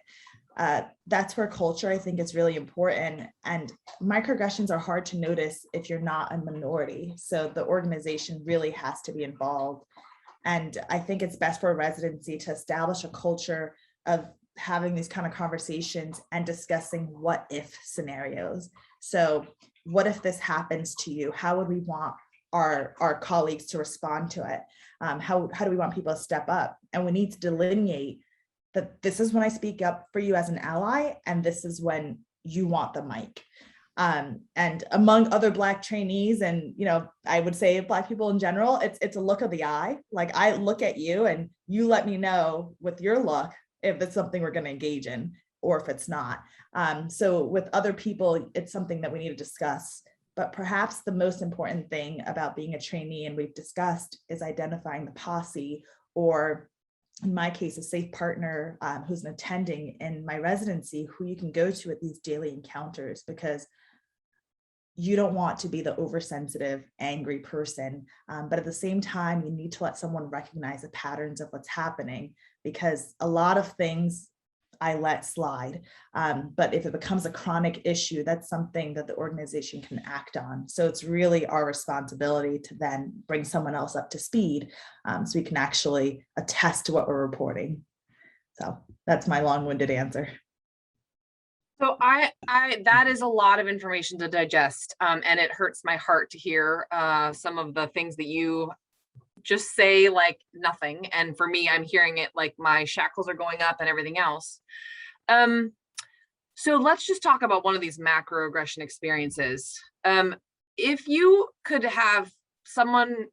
That's where culture, I think, is really important. And microaggressions are hard to notice if you're not a minority. So the organization really has to be involved. And I think it's best for a residency to establish a culture of having these kind of conversations and discussing what if scenarios. So what if this happens to you? How would we want our colleagues to respond to it? How do we want people to step up? And we need to delineate that this is when I speak up for you as an ally, and this is when you want the mic. And among other Black trainees, and I would say Black people in general, it's a look of the eye. Like, I look at you and you let me know with your look if it's something we're going to engage in or if it's not. So with other people, it's something that we need to discuss. But perhaps the most important thing about being a trainee, and we've discussed, is identifying the posse, or in my case, a safe partner who's an attending in my residency, who you can go to at these daily encounters, because you don't want to be the oversensitive, angry person. But at the same time, you need to let someone recognize the patterns of what's happening, because a lot of things I let slide. But if it becomes a chronic issue, that's something that the organization can act on. So it's really our responsibility to then bring someone else up to speed, so we can actually attest to what we're reporting. So that's my long-winded answer. So that is a lot of information to digest, and it hurts my heart to hear some of the things that you just say like nothing. And for me, I'm hearing it like my shackles are going up and everything else. So let's just talk about one of these macroaggression experiences. If you could have someone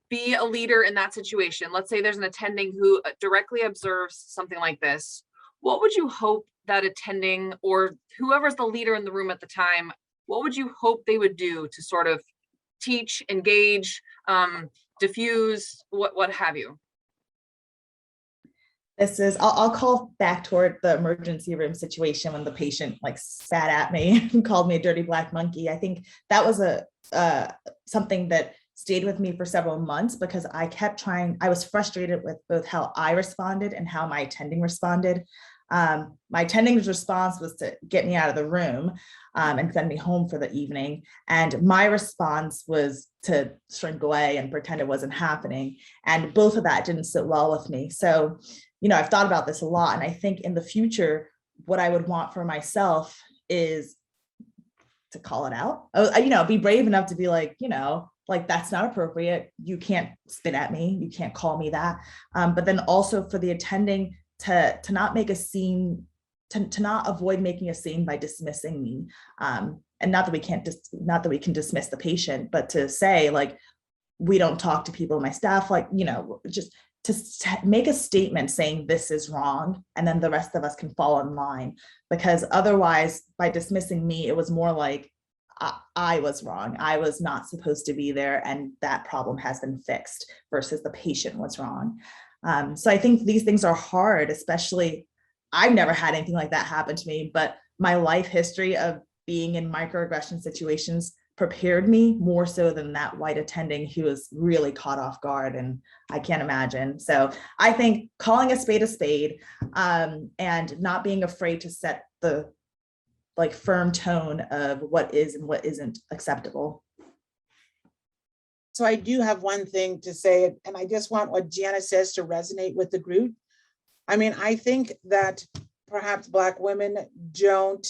be a leader in that situation, let's say there's an attending who directly observes something like this, what would you hope that attending, or whoever's the leader in the room at the time, what would you hope they would do to sort of teach, engage, diffuse, what have you? This is, I'll call back toward the emergency room situation when the patient like spat at me and called me a dirty Black monkey. I think that was something that stayed with me for several months, because I kept trying, I was frustrated with both how I responded and how my attending responded. My attending's response was to get me out of the room and send me home for the evening. And my response was to shrink away and pretend it wasn't happening. And both of that didn't sit well with me. So, I've thought about this a lot. And I think in the future, what I would want for myself is to call it out, be brave enough to be like, like, that's not appropriate. You can't spit at me. You can't call me that. But then also for the attending, to not make a scene, to not avoid making a scene by dismissing me. And not that we can dismiss the patient, but to say like, we don't talk to people in my staff, like, just to make a statement saying this is wrong, and then the rest of us can fall in line. Because otherwise, by dismissing me, it was more like I was wrong. I was not supposed to be there, and that problem has been fixed, versus the patient was wrong. So I think these things are hard, especially I've never had anything like that happen to me, but my life history of being in microaggression situations prepared me more so than that white attending who was really caught off guard, and I can't imagine. So I think calling a spade, and not being afraid to set the like firm tone of what is and what isn't acceptable. So I do have one thing to say, and I just want what Janice says to resonate with the group. I mean, I think that perhaps Black women don't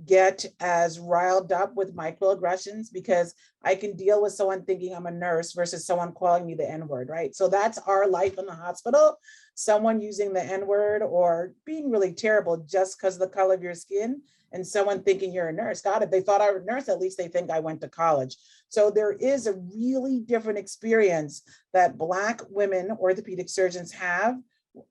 get as riled up with microaggressions, because I can deal with someone thinking I'm a nurse versus someone calling me the N-word, right? So that's our life in the hospital. Someone using the N-word or being really terrible just because of the color of your skin, and someone thinking you're a nurse. God, if they thought I was a nurse, at least they think I went to college. So there is a really different experience that Black women orthopedic surgeons have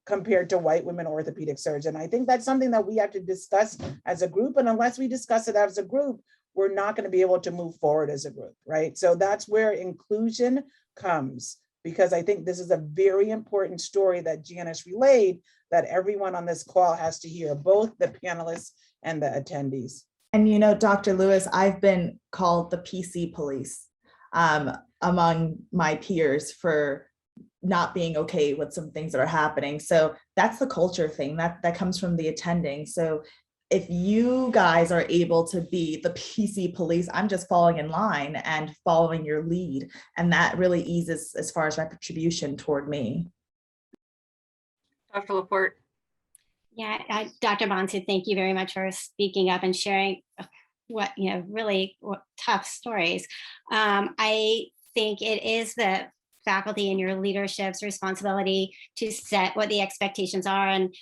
compared to white women orthopedic surgeons. I think that's something that we have to discuss as a group. And unless we discuss it as a group, we're not going to be able to move forward as a group, right? So that's where inclusion comes, because I think this is a very important story that Janice relayed that everyone on this call has to hear, both the panelists and the attendees. And Dr. Lewis, I've been called the PC police among my peers for not being okay with some things that are happening. So that's the culture thing that comes from the attending. So if you guys are able to be the PC police, I'm just falling in line and following your lead. And that really eases as far as retribution toward me. Dr. Laporte. Yeah, Dr. Bonsu, thank you very much for speaking up and sharing really tough stories. I think it is the faculty and your leadership's responsibility to set what the expectations are and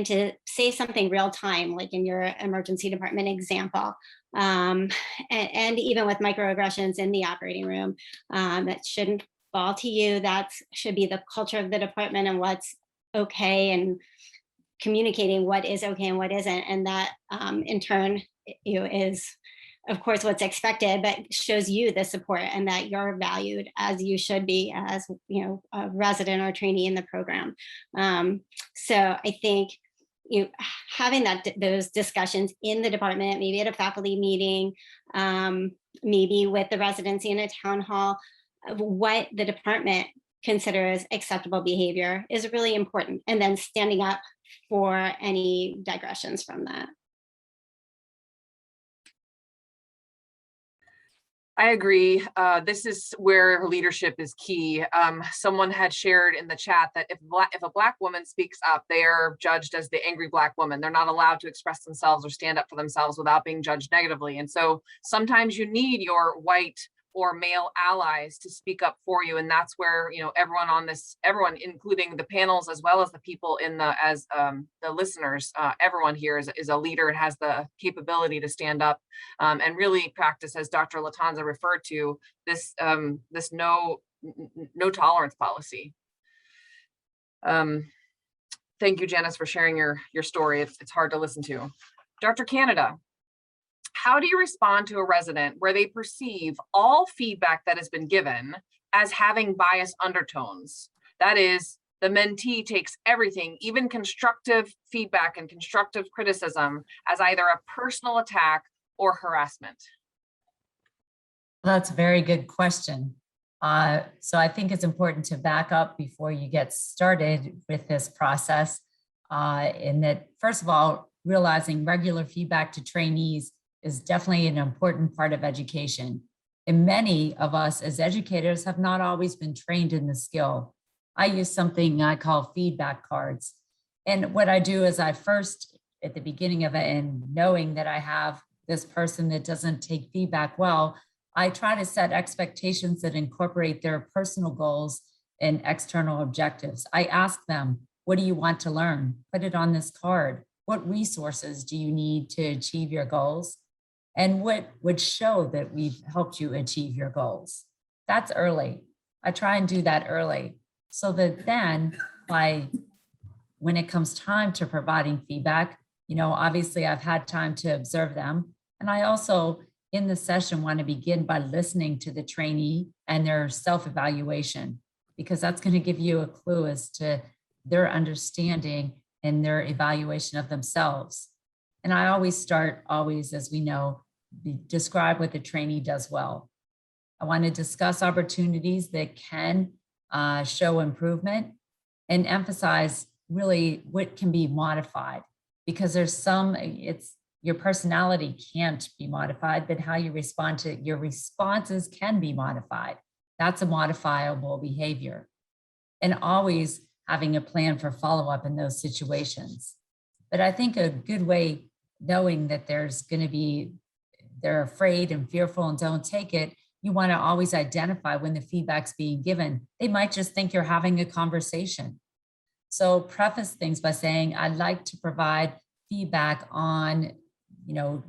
to say something real time, like in your emergency department example. And even with microaggressions in the operating room, that shouldn't fall to you. That should be the culture of the department and what's okay, and communicating what is okay and what isn't. And that in turn, is of course what's expected, but shows you the support and that you're valued as you should be as, a resident or trainee in the program. So I think having those discussions in the department, maybe at a faculty meeting, maybe with the residency in a town hall, of what the department considers acceptable behavior is really important. And then standing up for any digressions from that. I agree. This is where leadership is key. Someone had shared in the chat that if a Black woman speaks up, they are judged as the angry Black woman. They're not allowed to express themselves or stand up for themselves without being judged negatively. And so sometimes you need your white or male allies to speak up for you. And that's where, everyone, including the panels, as well as the people the listeners, everyone here is a leader and has the capability to stand up and really practice, as Dr. Latanza referred to, this no tolerance policy. Thank you, Janice, for sharing your story. It's hard to listen to. Dr. Canada, how do you respond to a resident where they perceive all feedback that has been given as having bias undertones? That is, the mentee takes everything, even constructive feedback and constructive criticism, as either a personal attack or harassment. That's a very good question. So I think it's important to back up before you get started with this process, in that, first of all, realizing regular feedback to trainees is definitely an important part of education. And many of us as educators have not always been trained in the skill. I use something I call feedback cards. And what I do is I first, at the beginning of it, and knowing that I have this person that doesn't take feedback well, I try to set expectations that incorporate their personal goals and external objectives. I ask them, what do you want to learn? Put it on this card. What resources do you need to achieve your goals? And what would show that we've helped you achieve your goals? That's early. I try and do that early so that then when it comes time to providing feedback, obviously I've had time to observe them. And I also, in the session, want to begin by listening to the trainee and their self-evaluation, because that's going to give you a clue as to their understanding and their evaluation of themselves. And I always start, as we know, describe what the trainee does well. I want to discuss opportunities that can show improvement and emphasize really what can be modified, because there's your personality can't be modified, but how you respond to your responses can be modified. That's a modifiable behavior. And always having a plan for follow-up in those situations. But I think a good way, knowing that they're afraid and fearful and don't take it, you want to always identify when the feedback's being given. They might just think you're having a conversation. So preface things by saying, I'd like to provide feedback on,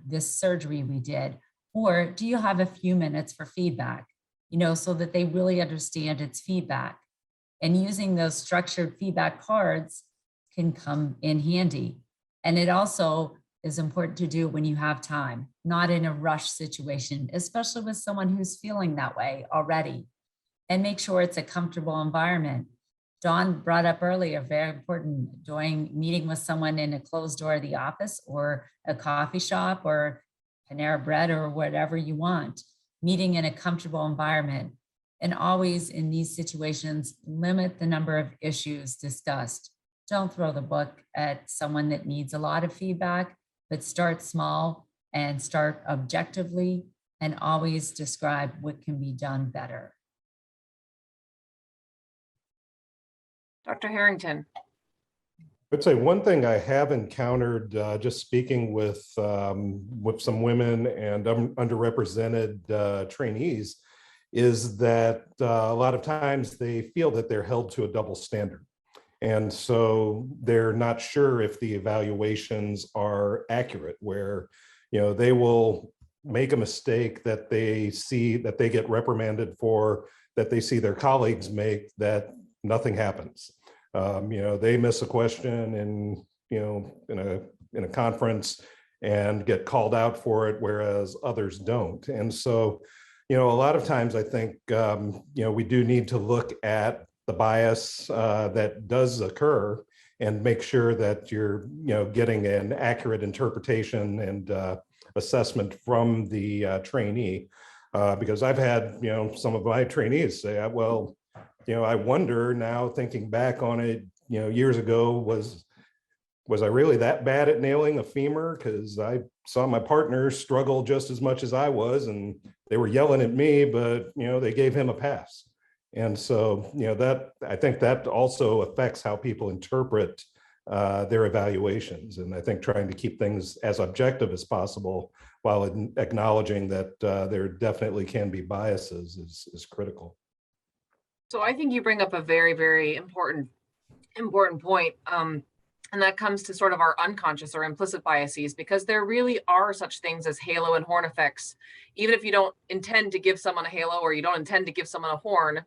this surgery we did, or do you have a few minutes for feedback, so that they really understand it's feedback. And using those structured feedback cards can come in handy. And it also is important to do when you have time, not in a rush situation, especially with someone who's feeling that way already. And make sure it's a comfortable environment. Dawn brought up earlier, very important, meeting with someone in a closed door of the office or a coffee shop or Panera Bread or whatever you want, meeting in a comfortable environment. And always in these situations, limit the number of issues discussed. Don't throw the book at someone that needs a lot of feedback, but start small and start objectively and always describe what can be done better. Dr. Harrington. I'd say one thing I have encountered just speaking with some women and underrepresented trainees is that a lot of times they feel that they're held to a double standard. And so they're not sure if the evaluations are accurate, where, they will make a mistake that they see that they get reprimanded for, that they see their colleagues make, that nothing happens. They miss a question in a conference and get called out for it, whereas others don't. And so, a lot of times I think, we do need to look at the bias that does occur and make sure that you're, getting an accurate interpretation and assessment from the trainee. Because I've had, some of my trainees say, well, I wonder now, thinking back on it, years ago, was I really that bad at nailing a femur? Because I saw my partner struggle just as much as I was, and they were yelling at me, but they gave him a pass. And so, that I think that also affects how people interpret their evaluations. And I think trying to keep things as objective as possible while acknowledging that there definitely can be biases is critical. So I think you bring up a very, very important point. And that comes to sort of our unconscious or implicit biases, because there really are such things as halo and horn effects. Even if you don't intend to give someone a halo or you don't intend to give someone a horn,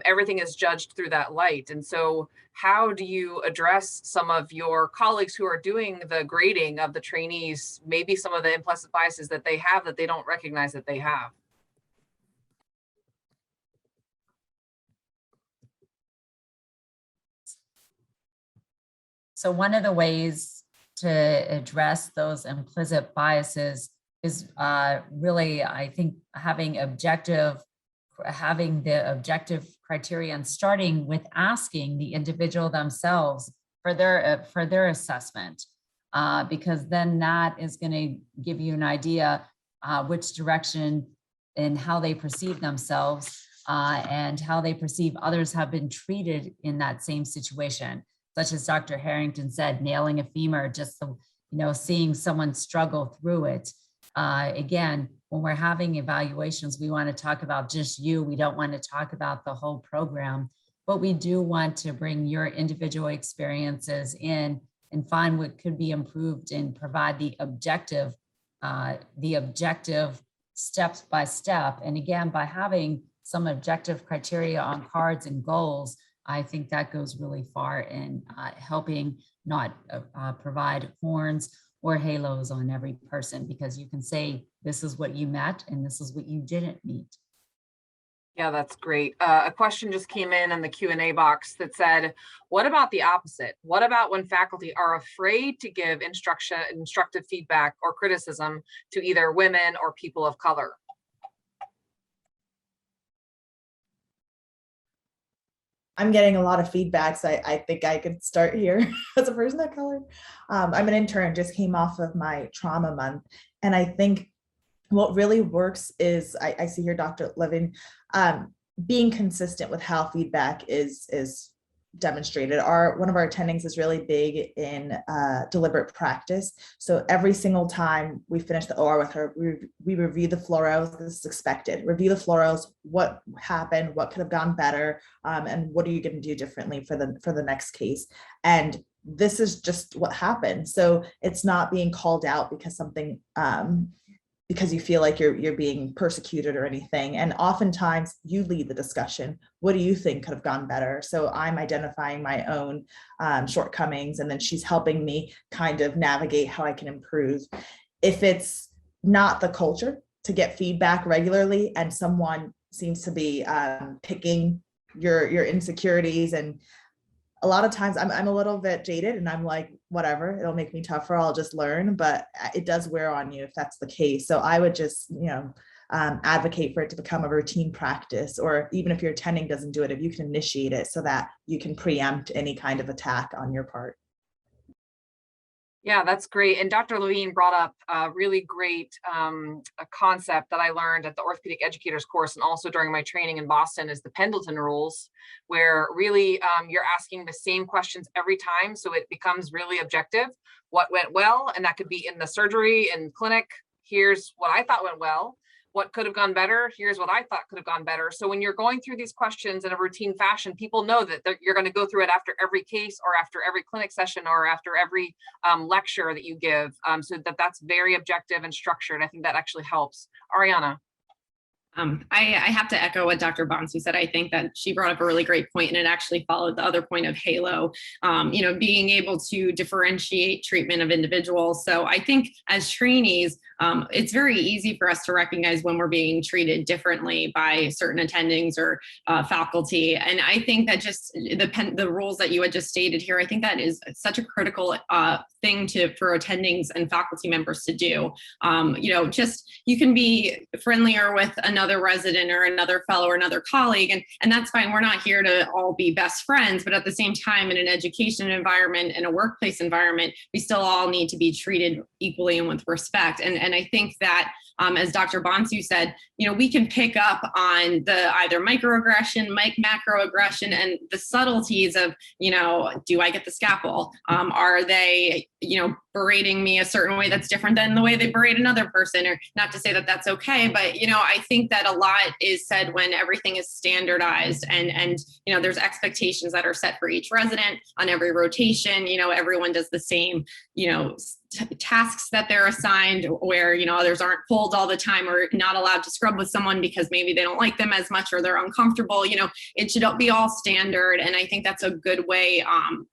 everything is judged through that light. And so how do you address some of your colleagues who are doing the grading of the trainees, maybe some of the implicit biases that they have that they don't recognize that they have? So one of the ways to address those implicit biases is really, I think, having the objective criteria and starting with asking the individual themselves for their assessment, because then that is going to give you an idea which direction and how they perceive themselves and how they perceive others have been treated in that same situation. Such as Dr. Harrington said, nailing a femur, just seeing someone struggle through it. Again, when we're having evaluations, we want to talk about just you. We don't want to talk about the whole program, but we do want to bring your individual experiences in and find what could be improved and provide the objective steps by step. And again, by having some objective criteria on cards and goals, I think that goes really far in helping not provide horns or halos on every person, because you can say, this is what you met and this is what you didn't meet. Yeah, that's great. A question just came in the Q&A box that said, what about the opposite? What about when faculty are afraid to give instructive feedback or criticism to either women or people of color? I'm getting a lot of feedback, so I think I could start here as a person of color. I'm an intern, just came off of my trauma month. And I think what really works is, I see here, Dr. Levin, being consistent with how feedback is demonstrated. One of our attendings is really big in deliberate practice. So every single time we finish the OR with her, we review the fluoros. This is expected. Review the fluoros. What happened? What could have gone better? And what are you going to do differently for the next case? And this is just what happened. So it's not being called out because something because you feel like you're being persecuted or anything. And oftentimes you lead the discussion. What do you think could have gone better? So I'm identifying my own shortcomings, and then she's helping me kind of navigate how I can improve. If it's not the culture to get feedback regularly and someone seems to be picking your insecurities, and a lot of times I'm a little bit jaded and I'm like, whatever, it'll make me tougher, I'll just learn, but it does wear on you if that's the case. So I would just, advocate for it to become a routine practice, or even if your attending doesn't do it, if you can initiate it so that you can preempt any kind of attack on your part. Yeah, that's great. And Dr. Levine brought up a really great a concept that I learned at the Orthopedic Educators course and also during my training in Boston, is the Pendleton Rules, where really you're asking the same questions every time. So it becomes really objective. What went well? And that could be in the surgery and clinic. Here's what I thought went well. what could have gone better. Here's what I thought could have gone better. So when you're going through these questions in a routine fashion, people know that you're going to go through it after every case or after every clinic session or after every lecture that you give, so that's very objective and structured. I think that actually helps. Ariana. I have to echo what Dr. Bonsu said. I think that she brought up a really great point, and it actually followed the other point of HALO, being able to differentiate treatment of individuals. So I think as trainees, it's very easy for us to recognize when we're being treated differently by certain attendings or faculty. And I think that just the rules that you had just stated here, I think that is such a critical thing for attendings and faculty members to do. You can be friendlier with another resident or another fellow or another colleague, and that's fine. We're not here to all be best friends, but at the same time, in an education environment, in a workplace environment, we still all need to be treated equally and with respect. And I think that, as Dr. Bonsu said, we can pick up on the either microaggression, macroaggression, and the subtleties of, do I get the scalpel? Are they, berating me a certain way that's different than the way they berate another person? Or not to say that that's okay, but, I think that a lot is said when everything is standardized and there's expectations that are set for each resident on every rotation. Everyone does the same, tasks that they're assigned, where others aren't pulled all the time or not allowed to scrub with someone because maybe they don't like them as much or they're uncomfortable. It should be all standard, and I think that's a good way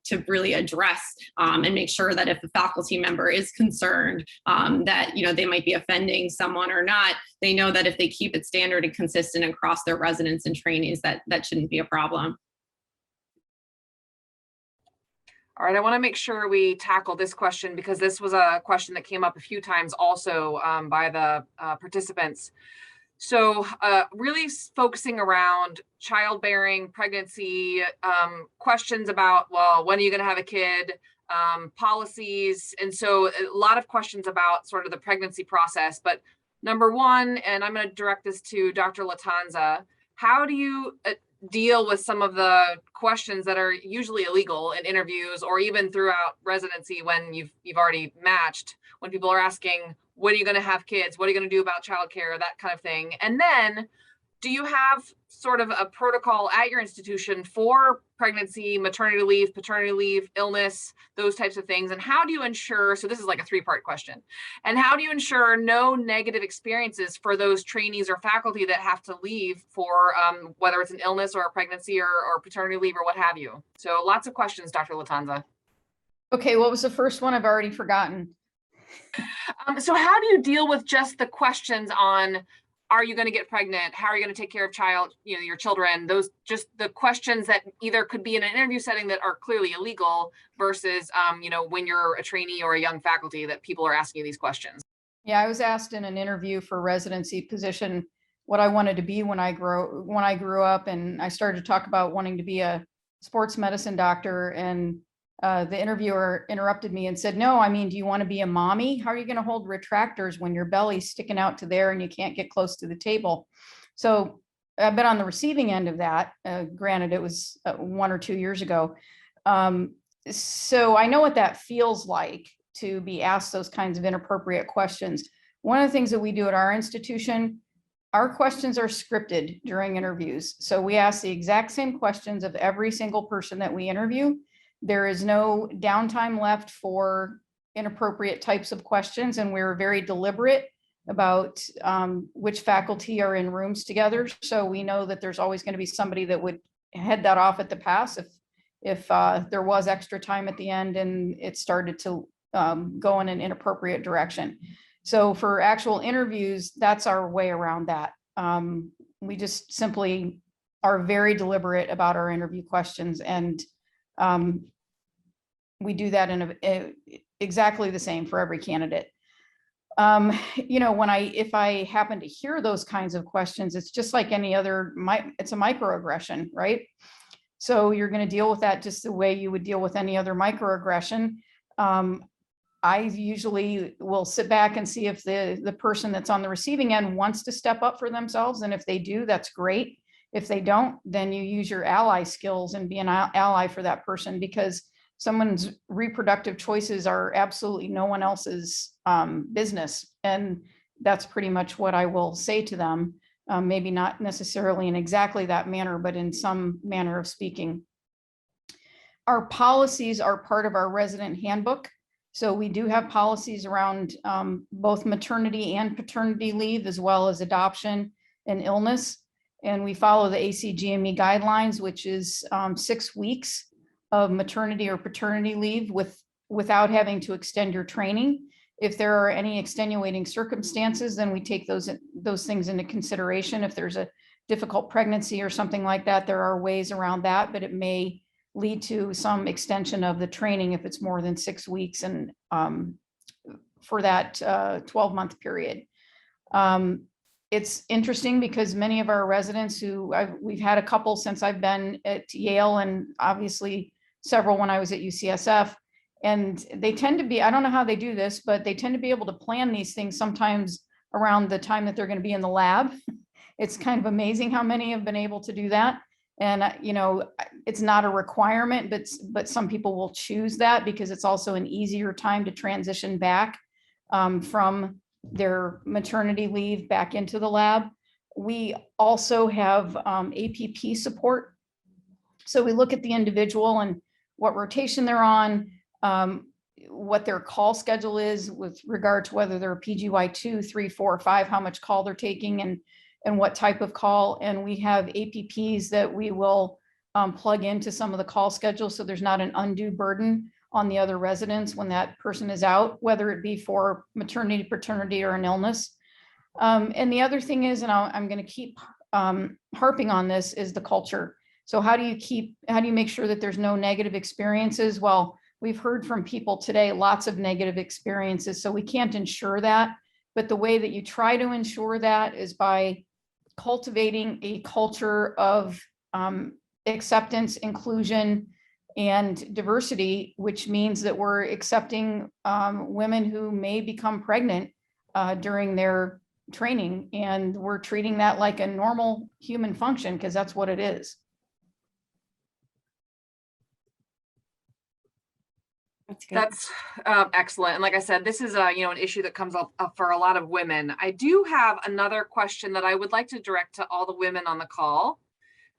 to really address and make sure that if a faculty member is concerned that they might be offending someone or not, they know that if they keep it standard and consistent across their residents and trainees, that shouldn't be a problem. All right, I want to make sure we tackle this question because this was a question that came up a few times also by the participants. So really focusing around childbearing, pregnancy, questions about, well, when are you going to have a kid, policies. And so a lot of questions about sort of the pregnancy process. But number one, and I'm going to direct this to Dr. Latanza, how do you deal with some of the questions that are usually illegal in interviews or even throughout residency when you've already matched, when people are asking, when are you going to have kids? What are you going to do about childcare? That kind of thing. And then do you have sort of a protocol at your institution for pregnancy, maternity leave, paternity leave, illness, those types of things? And how do you ensure, so this is like a three-part question, and how do you ensure no negative experiences for those trainees or faculty that have to leave for whether it's an illness or a pregnancy or paternity leave or what have you? So lots of questions, Dr. Latanza. Okay, what was the first one? I've already forgotten. So how do you deal with just the questions on, are you going to get pregnant? How are you going to take care of your children? Those just the questions that either could be in an interview setting that are clearly illegal versus, when you're a trainee or a young faculty that people are asking you these questions. Yeah, I was asked in an interview for a residency position what I wanted to be when I grew up, and I started to talk about wanting to be a sports medicine doctor, and the interviewer interrupted me and said, no, I mean, do you want to be a mommy? How are you going to hold retractors when your belly's sticking out to there and you can't get close to the table? So I've been on the receiving end of that. Granted, it was 1 or 2 years ago. So I know what that feels like to be asked those kinds of inappropriate questions. One of the things that we do at our institution, our questions are scripted during interviews. So we ask the exact same questions of every single person that we interview. There is no downtime left for inappropriate types of questions, and we're very deliberate about which faculty are in rooms together. So we know that there's always going to be somebody that would head that off at the pass if there was extra time at the end and it started to go in an inappropriate direction. So for actual interviews, that's our way around that. We just simply are very deliberate about our interview questions, and we do that in exactly the same for every candidate. If I happen to hear those kinds of questions, it's just like any other, it's a microaggression, right? So you're going to deal with that just the way you would deal with any other microaggression. I usually will sit back and see if the person that's on the receiving end wants to step up for themselves. And if they do, that's great. If they don't, then you use your ally skills and be an ally for that person, because someone's reproductive choices are absolutely no one else's business. And that's pretty much what I will say to them. Maybe not necessarily in exactly that manner, but in some manner of speaking. Our policies are part of our resident handbook. So we do have policies around both maternity and paternity leave, as well as adoption and illness. And we follow the ACGME guidelines, which is 6 weeks of maternity or paternity leave without having to extend your training. If there are any extenuating circumstances, then we take those things into consideration. If there's a difficult pregnancy or something like that, there are ways around that, but it may lead to some extension of the training if it's more than 6 weeks and for that 12-month period. It's interesting because many of our residents we've had a couple since I've been at Yale, and obviously several when I was at UCSF. And they tend to be, I don't know how they do this, but they tend to be able to plan these things sometimes around the time that they're going to be in the lab. It's kind of amazing how many have been able to do that. And, it's not a requirement, but some people will choose that because it's also an easier time to transition back from their maternity leave back into the lab. We also have APP support. So we look at the individual and what rotation they're on, what their call schedule is with regard to whether they're PGY 2, 3, 4, 5, how much call they're taking and what type of call. And we have APPs that we will plug into some of the call schedules, so there's not an undue burden on the other residents when that person is out, whether it be for maternity, paternity, or an illness. And the other thing is, and I'm going to keep harping on this, is the culture. So how do you make sure that there's no negative experiences? Well, we've heard from people today, lots of negative experiences, so we can't ensure that. But the way that you try to ensure that is by cultivating a culture of acceptance, inclusion, and diversity, which means that we're accepting women who may become pregnant during their training, and we're treating that like a normal human function because that's what it is. That's excellent. And like I said, this is an issue that comes up for a lot of women. I do have another question that I would like to direct to all the women on the call.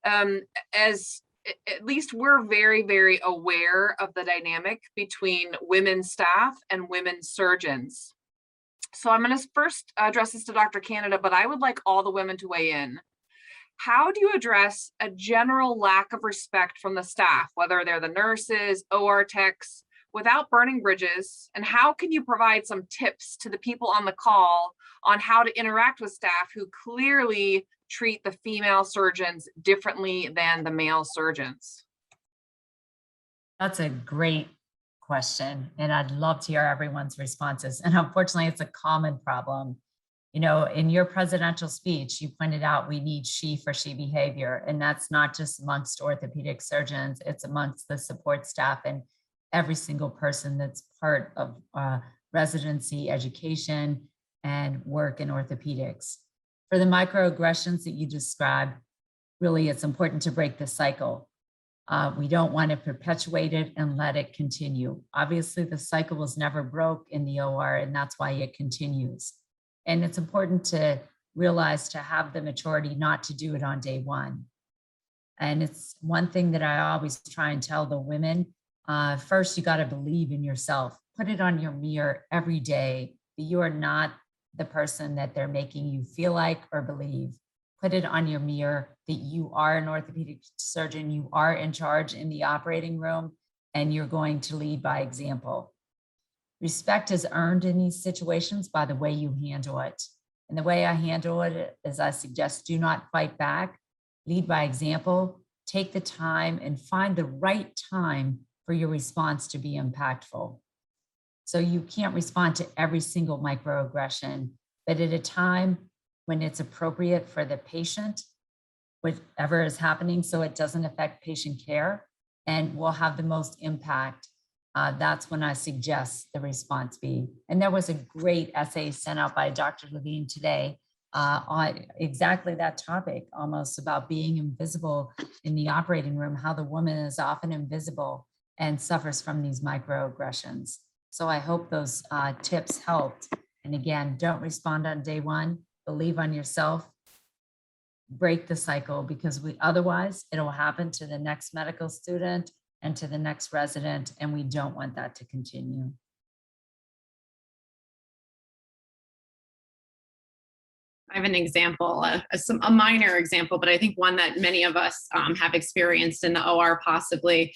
As at least we're very, very aware of the dynamic between women staff and women surgeons. So I'm going to first address this to Dr. Canada, but I would like all the women to weigh in. How do you address a general lack of respect from the staff, whether they're the nurses, OR techs, without burning bridges? And how can you provide some tips to the people on the call on how to interact with staff who clearly treat the female surgeons differently than the male surgeons? That's a great question, and I'd love to hear everyone's responses. And unfortunately, it's a common problem. In your presidential speech, you pointed out we need she for she behavior, and that's not just amongst orthopedic surgeons, it's amongst the support staff and every single person that's part of residency, education, and work in orthopedics. For the microaggressions that you described, really it's important to break the cycle. We don't want to perpetuate it and let it continue. Obviously, the cycle was never broke in the OR, and that's why it continues. And it's important to realize to have the maturity not to do it on day one. And it's one thing that I always try and tell the women. First, you got to believe in yourself. Put it on your mirror every day that you are not the person that they're making you feel like or believe. Put it on your mirror that you are an orthopedic surgeon, you are in charge in the operating room, and you're going to lead by example. Respect is earned in these situations by the way you handle it. And the way I handle it is I suggest do not fight back, lead by example, take the time and find the right time for your response to be impactful. So you can't respond to every single microaggression, but at a time when it's appropriate for the patient, whatever is happening, so it doesn't affect patient care and will have the most impact. That's when I suggest the response be. And there was a great essay sent out by Dr. Levine today on exactly that topic, almost about being invisible in the operating room, how the woman is often invisible and suffers from these microaggressions. So I hope those tips helped. And again, don't respond on day one, believe on yourself, break the cycle, because otherwise it will happen to the next medical student and to the next resident, and we don't want that to continue. I have an example, a minor example, but I think one that many of us have experienced in the OR possibly.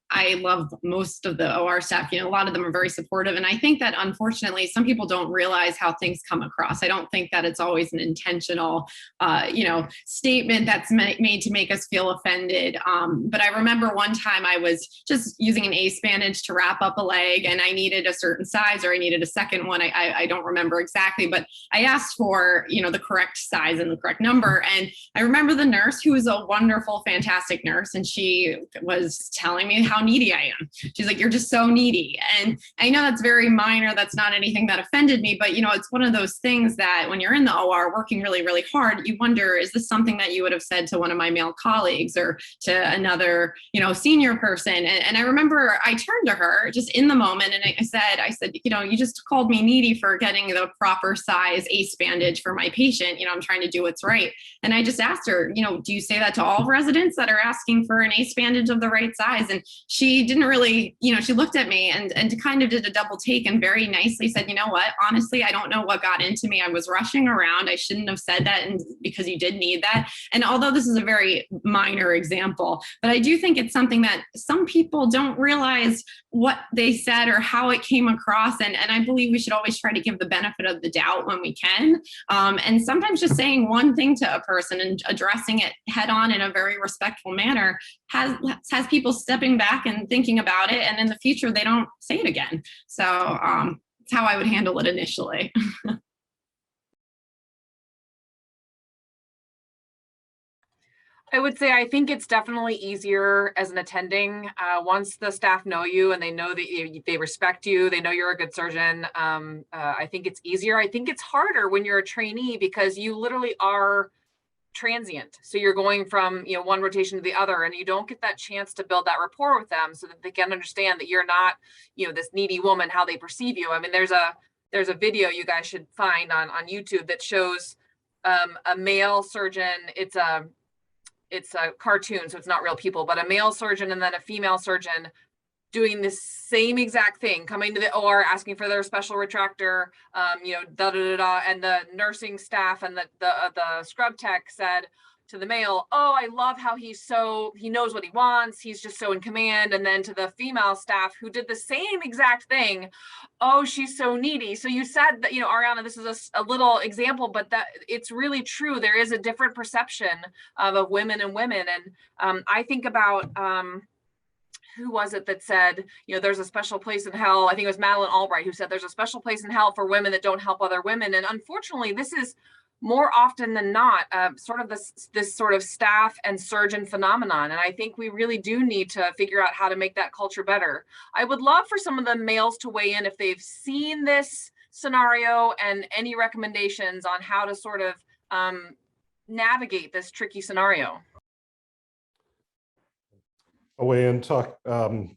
I love most of the OR staff, a lot of them are very supportive. And I think that unfortunately, some people don't realize how things come across. I don't think that it's always an intentional, statement that's made to make us feel offended. But I remember one time I was just using an ace bandage to wrap up a leg and I needed a certain size, or I needed a second one. I don't remember exactly, but I asked for, the correct size and the correct number. And I remember the nurse, who was a wonderful, fantastic nurse, and she was telling me how needy I am. She's like, "You're just so needy." And I know that's very minor. That's not anything that offended me, but it's one of those things that when you're in the OR working really, really hard, you wonder, is this something that you would have said to one of my male colleagues or to another, senior person? And I remember I turned to her just in the moment and I said, you just called me needy for getting the proper size ace bandage for my patient. I'm trying to do what's right. And I just asked her, do you say that to all residents that are asking for an ace bandage of the right size? And she didn't really, she looked at me and kind of did a double take and very nicely said, "You know what, honestly, I don't know what got into me. I was rushing around. I shouldn't have said that, and because you did need that." And although this is a very minor example, but I do think it's something that some people don't realize what they said or how it came across. And I believe we should always try to give the benefit of the doubt when we can. And sometimes just saying one thing to a person and addressing it head on in a very respectful manner has people stepping back and thinking about it. And in the future, they don't say it again. So it's how I would handle it initially. I would say I think it's definitely easier as an attending. Once the staff know you and they know that they respect you, they know you're a good surgeon. I think it's easier. I think it's harder when you're a trainee because you literally are transient. So you're going from one rotation to the other, and you don't get that chance to build that rapport with them so that they can understand that you're not this needy woman, how they perceive you. I mean, there's a video you guys should find on YouTube that shows a male surgeon. It's a cartoon, so it's not real people, but a male surgeon and then a female surgeon doing the same exact thing, coming to the OR, asking for their special retractor, and the nursing staff and the scrub tech said to the male, "Oh, I love how he knows what he wants. He's just so in command." And then to the female staff who did the same exact thing, "Oh, she's so needy." So you said that, Ariana, this is a little example, but that it's really true. There is a different perception of women and women. And I think about, who was it that said, there's a special place in hell? I think it was Madeleine Albright who said there's a special place in hell for women that don't help other women. And unfortunately, this is more often than not sort of this sort of staff and surgeon phenomenon. And I think we really do need to figure out how to make that culture better. I would love for some of the males to weigh in if they've seen this scenario and any recommendations on how to sort of navigate this tricky scenario. Away and talk,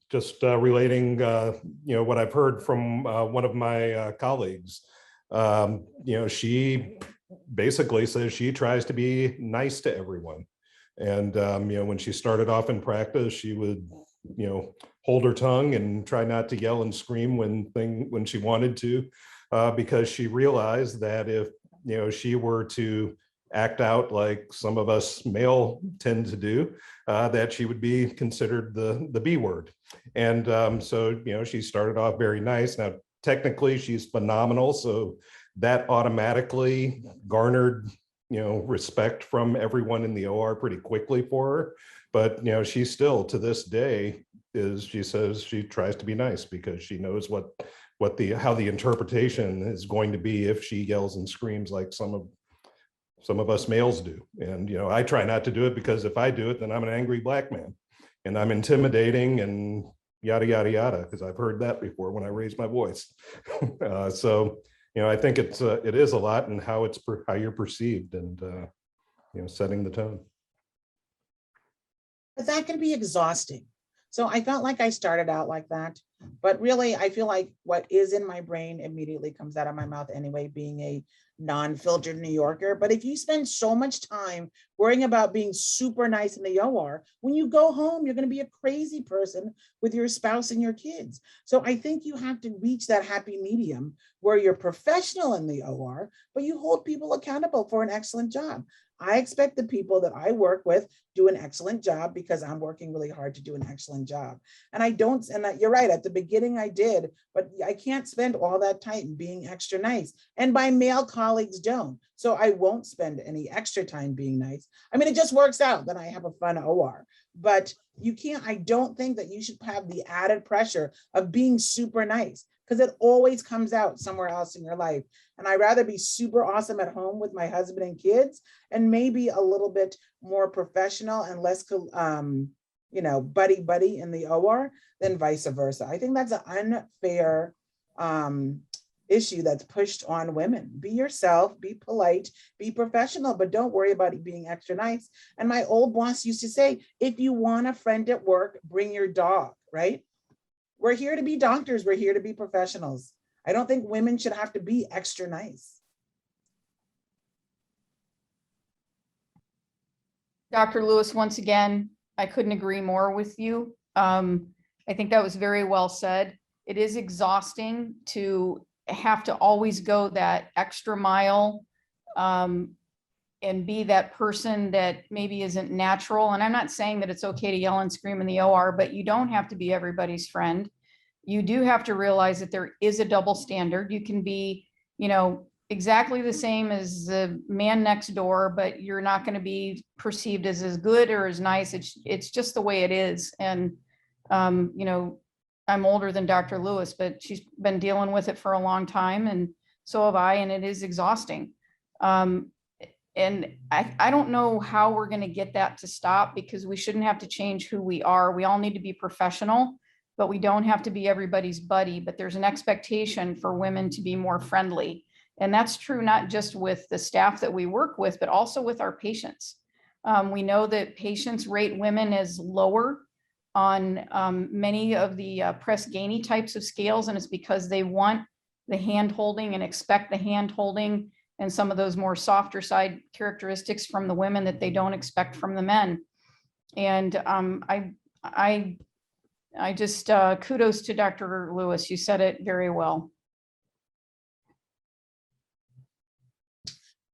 just relating, what I've heard from one of my colleagues. She basically says she tries to be nice to everyone. And, when she started off in practice, she would, hold her tongue and try not to yell and scream when she wanted to, because she realized that if, she were to act out like some of us male tend to do, that she would be considered the B word. And so, she started off very nice. Now, technically, she's phenomenal. So that automatically garnered, respect from everyone in the OR pretty quickly for her. But, she still, to this day, she says she tries to be nice because she knows how the interpretation is going to be if she yells and screams like some of us males do. And, I try not to do it because if I do it, then I'm an angry Black man and I'm intimidating and yada, yada, yada, because I've heard that before when I raise my voice. So, I think it is a lot in how you're perceived and, setting the tone. But that can be exhausting. So I felt like I started out like that. But really, I feel like what is in my brain immediately comes out of my mouth anyway, being a non-filtered New Yorker. But if you spend so much time worrying about being super nice in the OR, when you go home, you're going to be a crazy person with your spouse and your kids. So I think you have to reach that happy medium where you're professional in the OR, but you hold people accountable for an excellent job. I expect the people that I work with do an excellent job because I'm working really hard to do an excellent job. And I don't, and you're right, at the beginning I did, but I can't spend all that time being extra nice. And my male colleagues don't. So I won't spend any extra time being nice. I mean, it just works out that I have a fun OR, but you can't, I don't think that you should have the added pressure of being super nice, because it always comes out somewhere else in your life. And I'd rather be super awesome at home with my husband and kids and maybe a little bit more professional and less, buddy in the OR than vice versa. I think that's an unfair issue that's pushed on women. Be yourself, be polite, be professional, but don't worry about being extra nice. And my old boss used to say, if you want a friend at work, bring your dog, right? We're here to be doctors. We're here to be professionals. I don't think women should have to be extra nice. Dr. Lewis, once again, I couldn't agree more with you. I think that was very well said. It is exhausting to have to always go that extra mile and be that person that maybe isn't natural. And I'm not saying that it's okay to yell and scream in the OR, but you don't have to be everybody's friend. You do have to realize that there is a double standard. You can be, exactly the same as the man next door, but you're not going to be perceived as good or as nice. It's just the way it is. And, I'm older than Dr. Lewis, but she's been dealing with it for a long time. And so have I, and it is exhausting. And I don't know how we're going to get that to stop, because we shouldn't have to change who we are. We all need to be professional, but we don't have to be everybody's buddy. But there's an expectation for women to be more friendly. And that's true not just with the staff that we work with, but also with our patients. We know that patients rate women as lower on many of the Press-Ganey types of scales, and it's because they want the hand holding and expect the hand holding and some of those more softer side characteristics from the women that they don't expect from the men. And I just kudos to Dr. Lewis. You said it very well.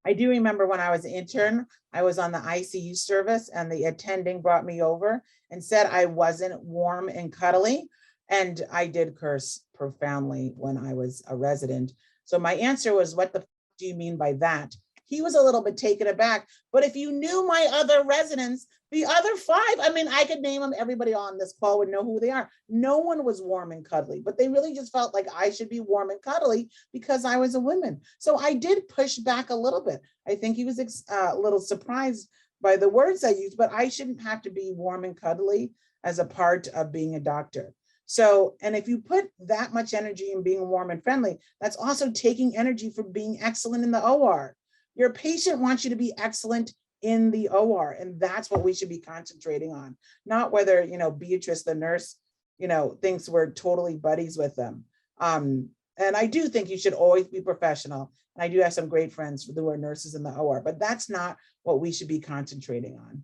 I do remember when I was an intern, I was on the ICU service and the attending brought me over and said I wasn't warm and cuddly. And I did curse profoundly when I was a resident. So my answer was, what the f do you mean by that? He was a little bit taken aback, but if you knew my other residents, the other 5, I mean, I could name them, everybody on this call would know who they are. No one was warm and cuddly, but they really just felt like I should be warm and cuddly because I was a woman. So I did push back a little bit. I think he was a little surprised by the words I used, but I shouldn't have to be warm and cuddly as a part of being a doctor. So, and if you put that much energy in being warm and friendly, that's also taking energy from being excellent in the OR. Your patient wants you to be excellent in the OR, and that's what we should be concentrating on, not whether, Beatrice, the nurse, thinks we're totally buddies with them. And I do think you should always be professional. And I do have some great friends who are nurses in the OR, but that's not what we should be concentrating on.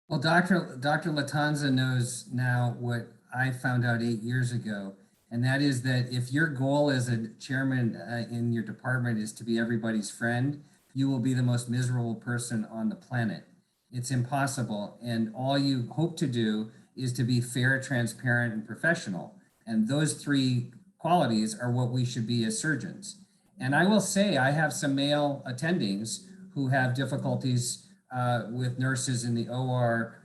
Well, Dr. Latanza knows now what I found out 8 years ago, and that is that if your goal as a chairman in your department is to be everybody's friend, you will be the most miserable person on the planet. It's impossible. And all you hope to do is to be fair, transparent, and professional. And those 3 qualities are what we should be as surgeons. And I will say, I have some male attendings who have difficulties with nurses in the OR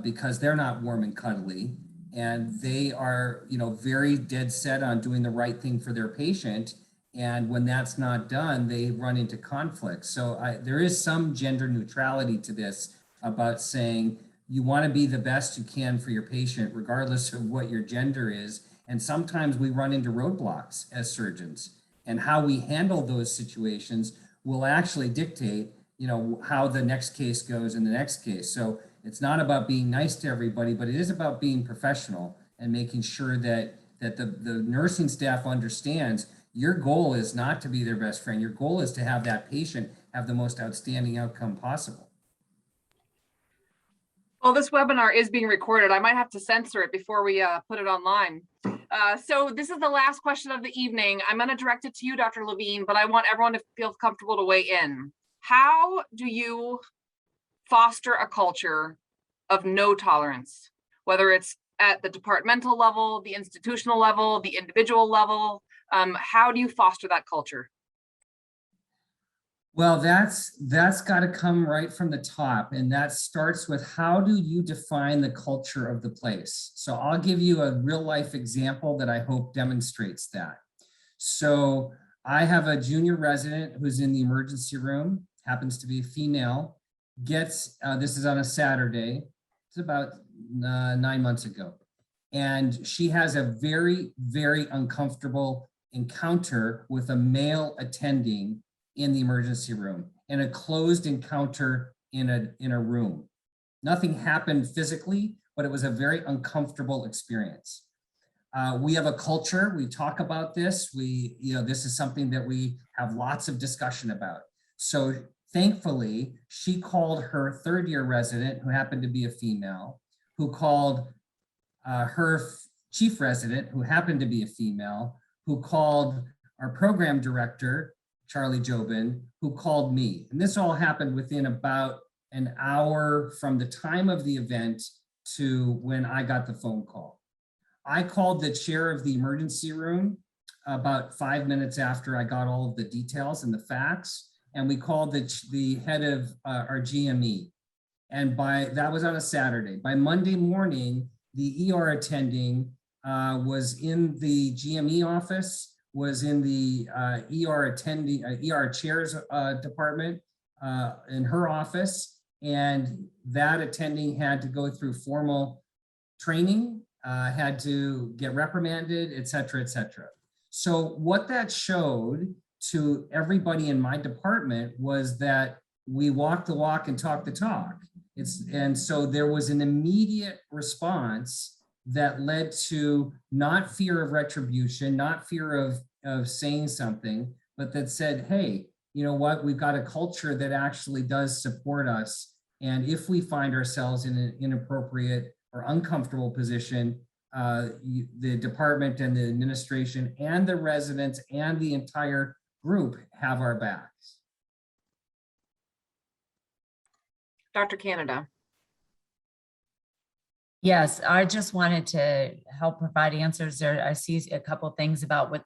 because they're not warm and cuddly. And they are, very dead set on doing the right thing for their patient. And when that's not done, they run into conflict. So there is some gender neutrality to this about saying you want to be the best you can for your patient, regardless of what your gender is. And sometimes we run into roadblocks as surgeons, and how we handle those situations will actually dictate, how the next case goes in the next case. So it's not about being nice to everybody, but it is about being professional and making sure that that the nursing staff understands your goal is not to be their best friend. Your goal is to have that patient have the most outstanding outcome possible. Well, this webinar is being recorded. I might have to censor it before we put it online. So this is the last question of the evening. I'm going to direct it to you, Dr. Levine, but I want everyone to feel comfortable to weigh in. How do you foster a culture of no tolerance, whether it's at the departmental level, the institutional level, the individual level? How do you foster that culture? Well, that's got to come right from the top, and that starts with how do you define the culture of the place? So I'll give you a real life example that I hope demonstrates that. So I have a junior resident who's in the emergency room, happens to be a female, gets, this is on a Saturday, it's about 9 months ago. And she has a very, very uncomfortable encounter with a male attending in the emergency room, in a closed encounter in a room. Nothing happened physically, but it was a very uncomfortable experience. We have a culture, we talk about this, this is something that we have lots of discussion about. So thankfully, she called her third-year resident, who happened to be a female, who called her chief resident, who happened to be a female, who called our program director, Charlie Jobin, who called me. And this all happened within about an hour from the time of the event to when I got the phone call. I called the chair of the emergency room about 5 minutes after I got all of the details and the facts, and we called the head of our GME. And that was on a Saturday. By Monday morning, the ER attending was in the GME office, was in the ER chairs department in her office, and that attending had to go through formal training, had to get reprimanded, et cetera, et cetera. So what that showed to everybody in my department was that we walk the walk and talk the talk. And so there was an immediate response that led to not fear of retribution, not fear of saying something, but that said, hey, you know what, we've got a culture that actually does support us. And if we find ourselves in an inappropriate or uncomfortable position, the department and the administration and the residents and the entire group have our backs. Dr. Canada. Yes, I just wanted to help provide answers there. I see a couple of things about what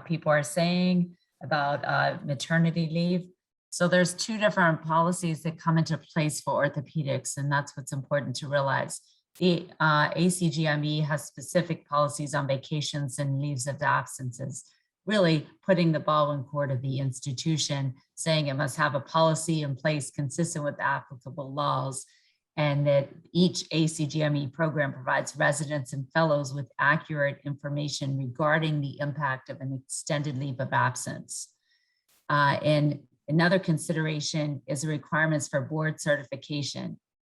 people are saying about maternity leave. So there's two different policies that come into place for orthopedics, and that's what's important to realize. The ACGME has specific policies on vacations and leaves of absences, really putting the ball in court of the institution, saying it must have a policy in place consistent with applicable laws, and that each ACGME program provides residents and fellows with accurate information regarding the impact of an extended leave of absence. And another consideration is the requirements for board certification.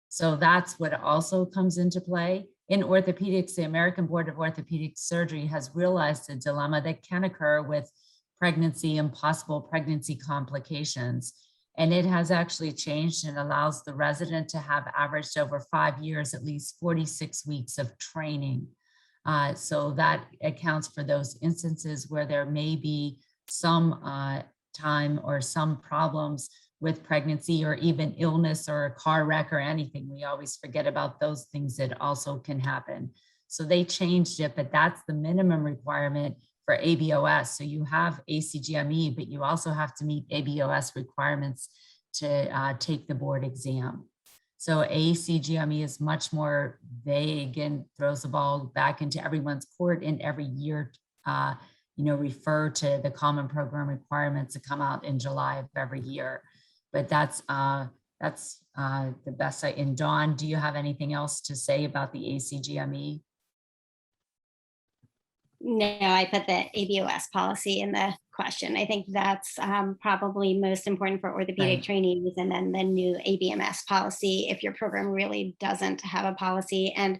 So that's what also comes into play. In orthopedics, the American Board of Orthopedic Surgery has realized a dilemma that can occur with pregnancy and possible pregnancy complications. And it has actually changed and allows the resident to have averaged over 5 years, at least 46 weeks of training. So that accounts for those instances where there may be some time or some problems with pregnancy or even illness or a car wreck or anything. We always forget about those things that also can happen. So they changed it, but that's the minimum requirement for ABOS. So you have ACGME, but you also have to meet ABOS requirements to take the board exam. So ACGME is much more vague and throws the ball back into everyone's court, and every year, refer to the common program requirements that come out in July of every year. But that's the best. And Dawn, do you have anything else to say about the ACGME? No, I put the ABOS policy in the question. I think that's probably most important for orthopedic trainees, and then the new ABMS policy if your program really doesn't have a policy. And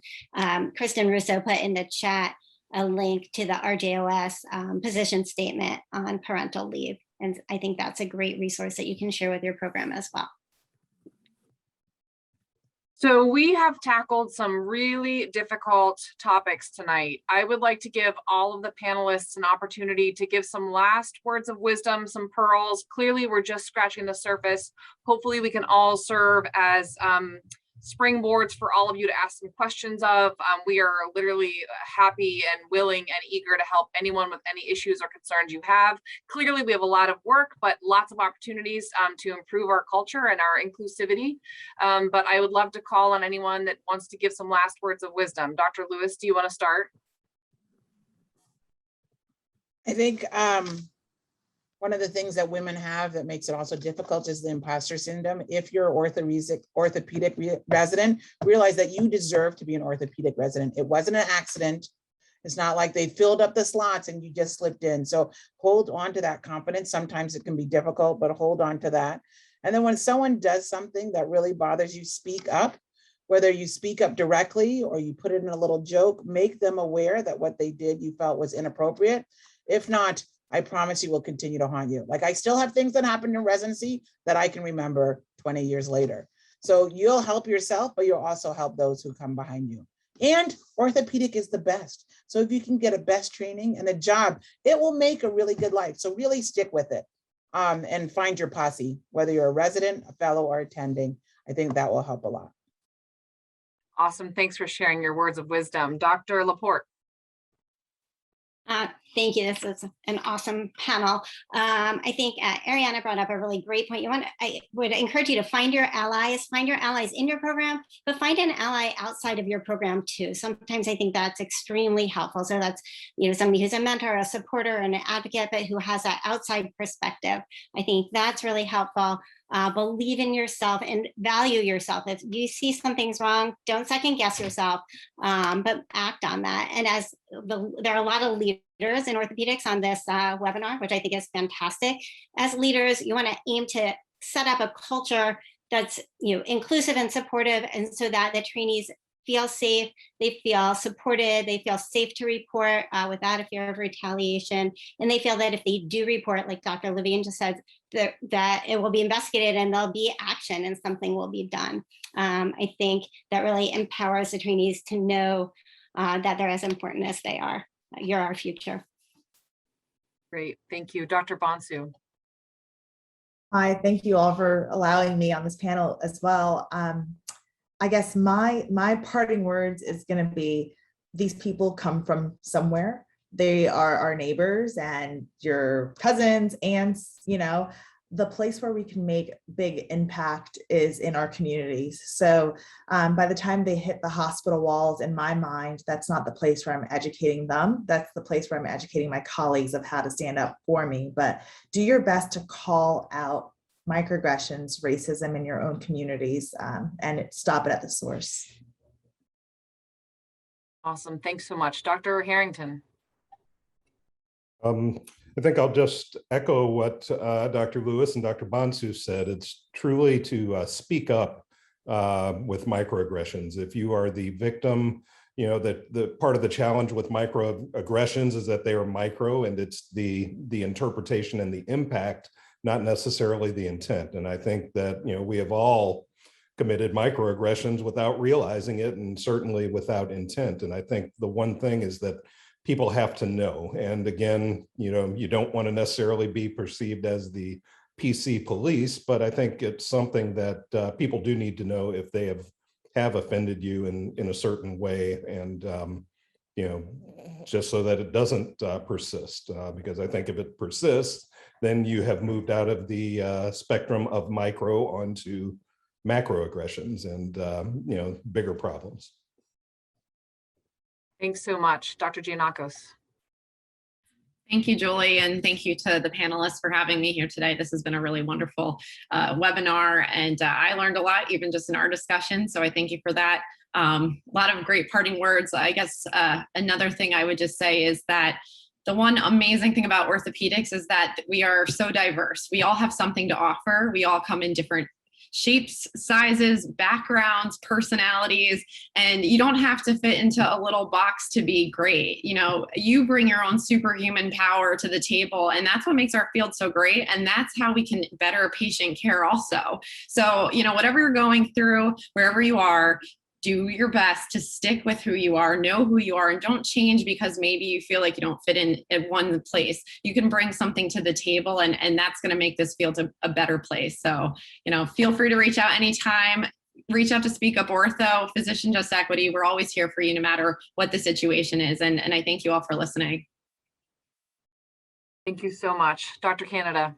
Kristen Russo put in the chat a link to the RJOS position statement on parental leave. And I think that's a great resource that you can share with your program as well. So we have tackled some really difficult topics tonight. I would like to give all of the panelists an opportunity to give some last words of wisdom, some pearls. Clearly, we're just scratching the surface. Hopefully, we can all serve as springboards for all of you to ask some questions of. We are literally happy and willing and eager to help anyone with any issues or concerns you have. Clearly, we have a lot of work, but lots of opportunities to improve our culture and our inclusivity. But I would love to call on anyone that wants to give some last words of wisdom. Dr. Lewis, do you want to start? I think one of the things that women have that makes it also difficult is the imposter syndrome. If you're an orthopedic resident, realize that you deserve to be an orthopedic resident. It wasn't an accident. It's not like they filled up the slots and you just slipped in. So hold on to that confidence. Sometimes it can be difficult, but hold on to that. And then when someone does something that really bothers you, speak up. Whether you speak up directly or you put it in a little joke, make them aware that what they did you felt was inappropriate. If not, I promise you will continue to haunt you. Like I still have things that happened in residency that I can remember 20 years later. So you'll help yourself, but you'll also help those who come behind you. And orthopedic is the best. So if you can get a best training and a job, it will make a really good life. So really stick with it and find your posse, whether you're a resident, a fellow, or attending. I think that will help a lot. Awesome. Thanks for sharing your words of wisdom. Dr. Laporte. Thank you. This is an awesome panel. I think Ariana brought up a really great point. I would encourage you to find your allies in your program, but find an ally outside of your program too. Sometimes I think that's extremely helpful. So that's, somebody who's a mentor, a supporter, and an advocate, but who has that outside perspective. I think that's really helpful. Believe in yourself and value yourself. If you see something's wrong, don't second guess yourself, but act on that. And as there are a lot of leaders in orthopedics on this webinar, which I think is fantastic. As leaders, you want to aim to set up a culture that's inclusive and supportive, and so that the trainees feel safe, they feel supported, they feel safe to report without a fear of retaliation, and they feel that if they do report, like Dr. Levine just said, that it will be investigated and there'll be action and something will be done. I think that really empowers the trainees to know that they're as important as they are. You're our future. Great, thank you. Dr. Bonsu. Hi, thank you all for allowing me on this panel as well. I guess my parting words is going to be, these people come from somewhere. They are our neighbors and your cousins, aunts, the place where we can make big impact is in our communities. So by the time they hit the hospital walls, in my mind, that's not the place where I'm educating them. That's the place where I'm educating my colleagues of how to stand up for me. But do your best to call out microaggressions, racism in your own communities, and stop it at the source. Awesome, thanks so much. Dr. Harrington. I think I'll just echo what Dr. Lewis and Dr. Bonsu said. It's truly to speak up with microaggressions. If you are the victim, that the part of the challenge with microaggressions is that they are micro, and it's the interpretation and the impact, not necessarily the intent. And I think that, we have all committed microaggressions without realizing it, and certainly without intent. And I think the one thing is that people have to know. And again, you don't want to necessarily be perceived as the PC police, but I think it's something that people do need to know if they have offended you in a certain way, and just so that it doesn't persist. Because I think if it persists, then you have moved out of the spectrum of micro onto macroaggressions and bigger problems. Thanks so much. Dr. Giannakos. Thank you, Julie, and thank you to the panelists for having me here today. This has been a really wonderful webinar, and I learned a lot, even just in our discussion, so I thank you for that. A lot of great parting words. I guess another thing I would just say is that the one amazing thing about orthopedics is that we are so diverse. We all have something to offer. We all come in different shapes, sizes, backgrounds, personalities, and you don't have to fit into a little box to be great. You know, you bring your own superhuman power to the table, and that's what makes our field so great. And that's how we can better patient care also. So, you know, whatever you're going through, wherever you are, do your best to stick with who you are, know who you are, and don't change because maybe you feel like you don't fit in at one place. You can bring something to the table, and that's going to make this field a better place. So, you know, feel free to reach out anytime. Reach out to Speak Up Ortho, Physician Just Equity. We're always here for you no matter what the situation is. And I thank you all for listening. Thank you so much. Dr. Canada.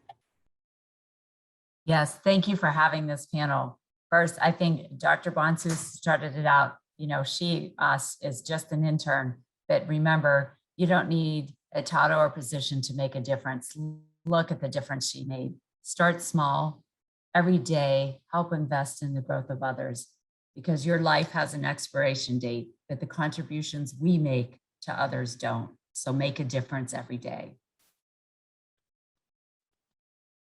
Yes, thank you for having this panel. First, I think Dr. Bonsu started it out. You know, she is just an intern, but remember, you don't need a title or position to make a difference. Look at the difference she made. Start small. Every day, help invest in the growth of others, because your life has an expiration date, but the contributions we make to others don't. So make a difference every day.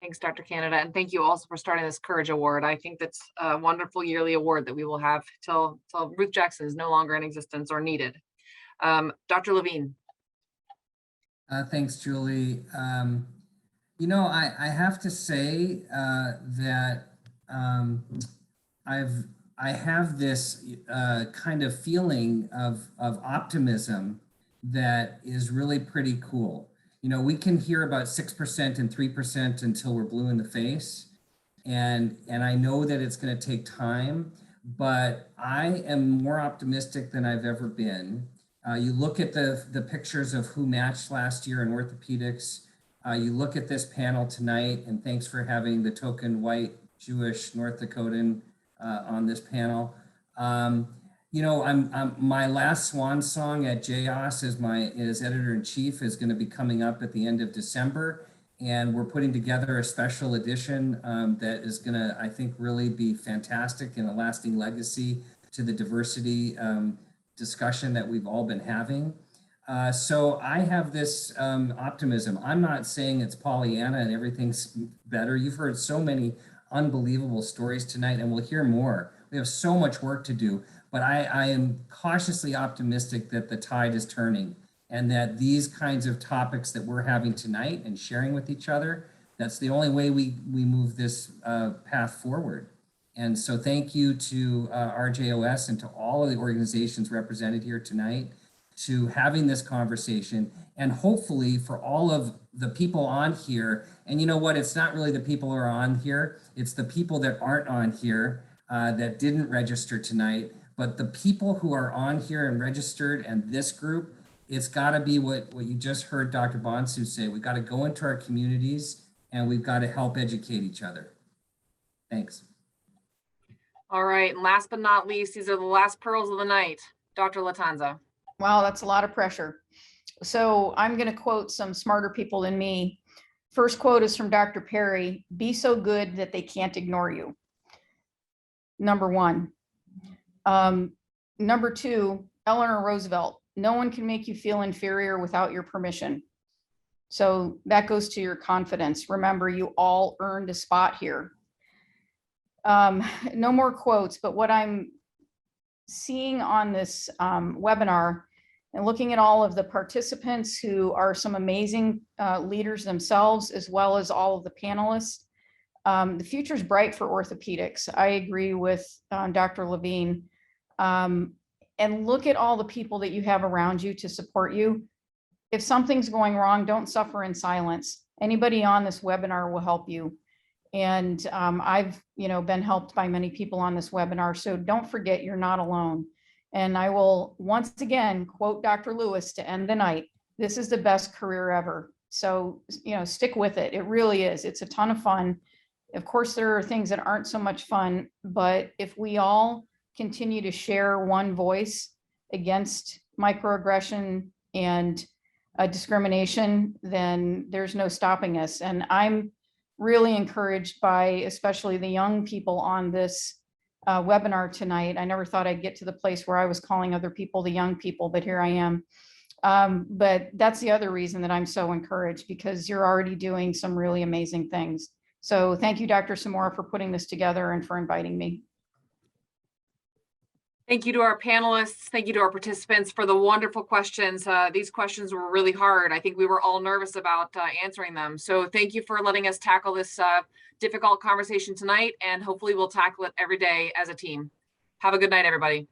Thanks, Dr. Canada. And thank you also for starting this Courage Award. I think that's a wonderful yearly award that we will have till Ruth Jackson is no longer in existence or needed. Dr. Levine. Thanks, Julie. You know, I have to say that I have this kind of feeling of optimism that is really pretty cool. You know, we can hear about 6% and 3% until we're blue in the face. And I know that it's going to take time, but I am more optimistic than I've ever been. You look at the pictures of who matched last year in orthopedics. You look at this panel tonight, and thanks for having the token white Jewish North Dakotan on this panel. You know, my last swan song at Rjos as editor-in-chief is going to be coming up at the end of December, and we're putting together a special edition that is going to, I think, really be fantastic and a lasting legacy to the diversity discussion that we've all been having. So I have this optimism. I'm not saying it's Pollyanna and everything's better. You've heard so many unbelievable stories tonight, and we'll hear more. We have so much work to do. But I am cautiously optimistic that the tide is turning, and that these kinds of topics that we're having tonight and sharing with each other, that's the only way we move this path forward. And so thank you to RJOS and to all of the organizations represented here tonight to having this conversation, and hopefully for all of the people on here. And you know what, it's not really the people who are on here, it's the people that aren't on here that didn't register tonight. But the people who are on here and registered, and this group, it's got to be what you just heard Dr. Bonsu say. We've got to go into our communities and we've got to help educate each other. Thanks. All right. And last but not least, these are the last pearls of the night. Dr. Latanza. Wow, that's a lot of pressure. So I'm going to quote some smarter people than me. First quote is from Dr. Perry: "Be so good that they can't ignore you." Number one. Number two, Eleanor Roosevelt: "No one can make you feel inferior without your permission." So that goes to your confidence. Remember, you all earned a spot here. No more quotes, but what I'm seeing on this webinar and looking at all of the participants who are some amazing leaders themselves, as well as all of the panelists, the future is bright for orthopedics. I agree with Dr. Levine. And look at all the people that you have around you to support you. If something's going wrong, don't suffer in silence. Anybody on this webinar will help you. And I've been helped by many people on this webinar. So don't forget, you're not alone. And I will once again quote Dr. Lewis to end the night: "This is the best career ever." So, stick with it. It really is. It's a ton of fun. Of course, there are things that aren't so much fun, but if we all continue to share one voice against microaggression and discrimination, then there's no stopping us. And I'm really encouraged by especially the young people on this webinar tonight. I never thought I'd get to the place where I was calling other people the young people, but here I am. But that's the other reason that I'm so encouraged, because you're already doing some really amazing things. So thank you, Dr. Samora, for putting this together and for inviting me. Thank you to our panelists. Thank you to our participants for the wonderful questions. These questions were really hard. I think we were all nervous about answering them. So thank you for letting us tackle this difficult conversation tonight, and hopefully we'll tackle it every day as a team. Have a good night, everybody.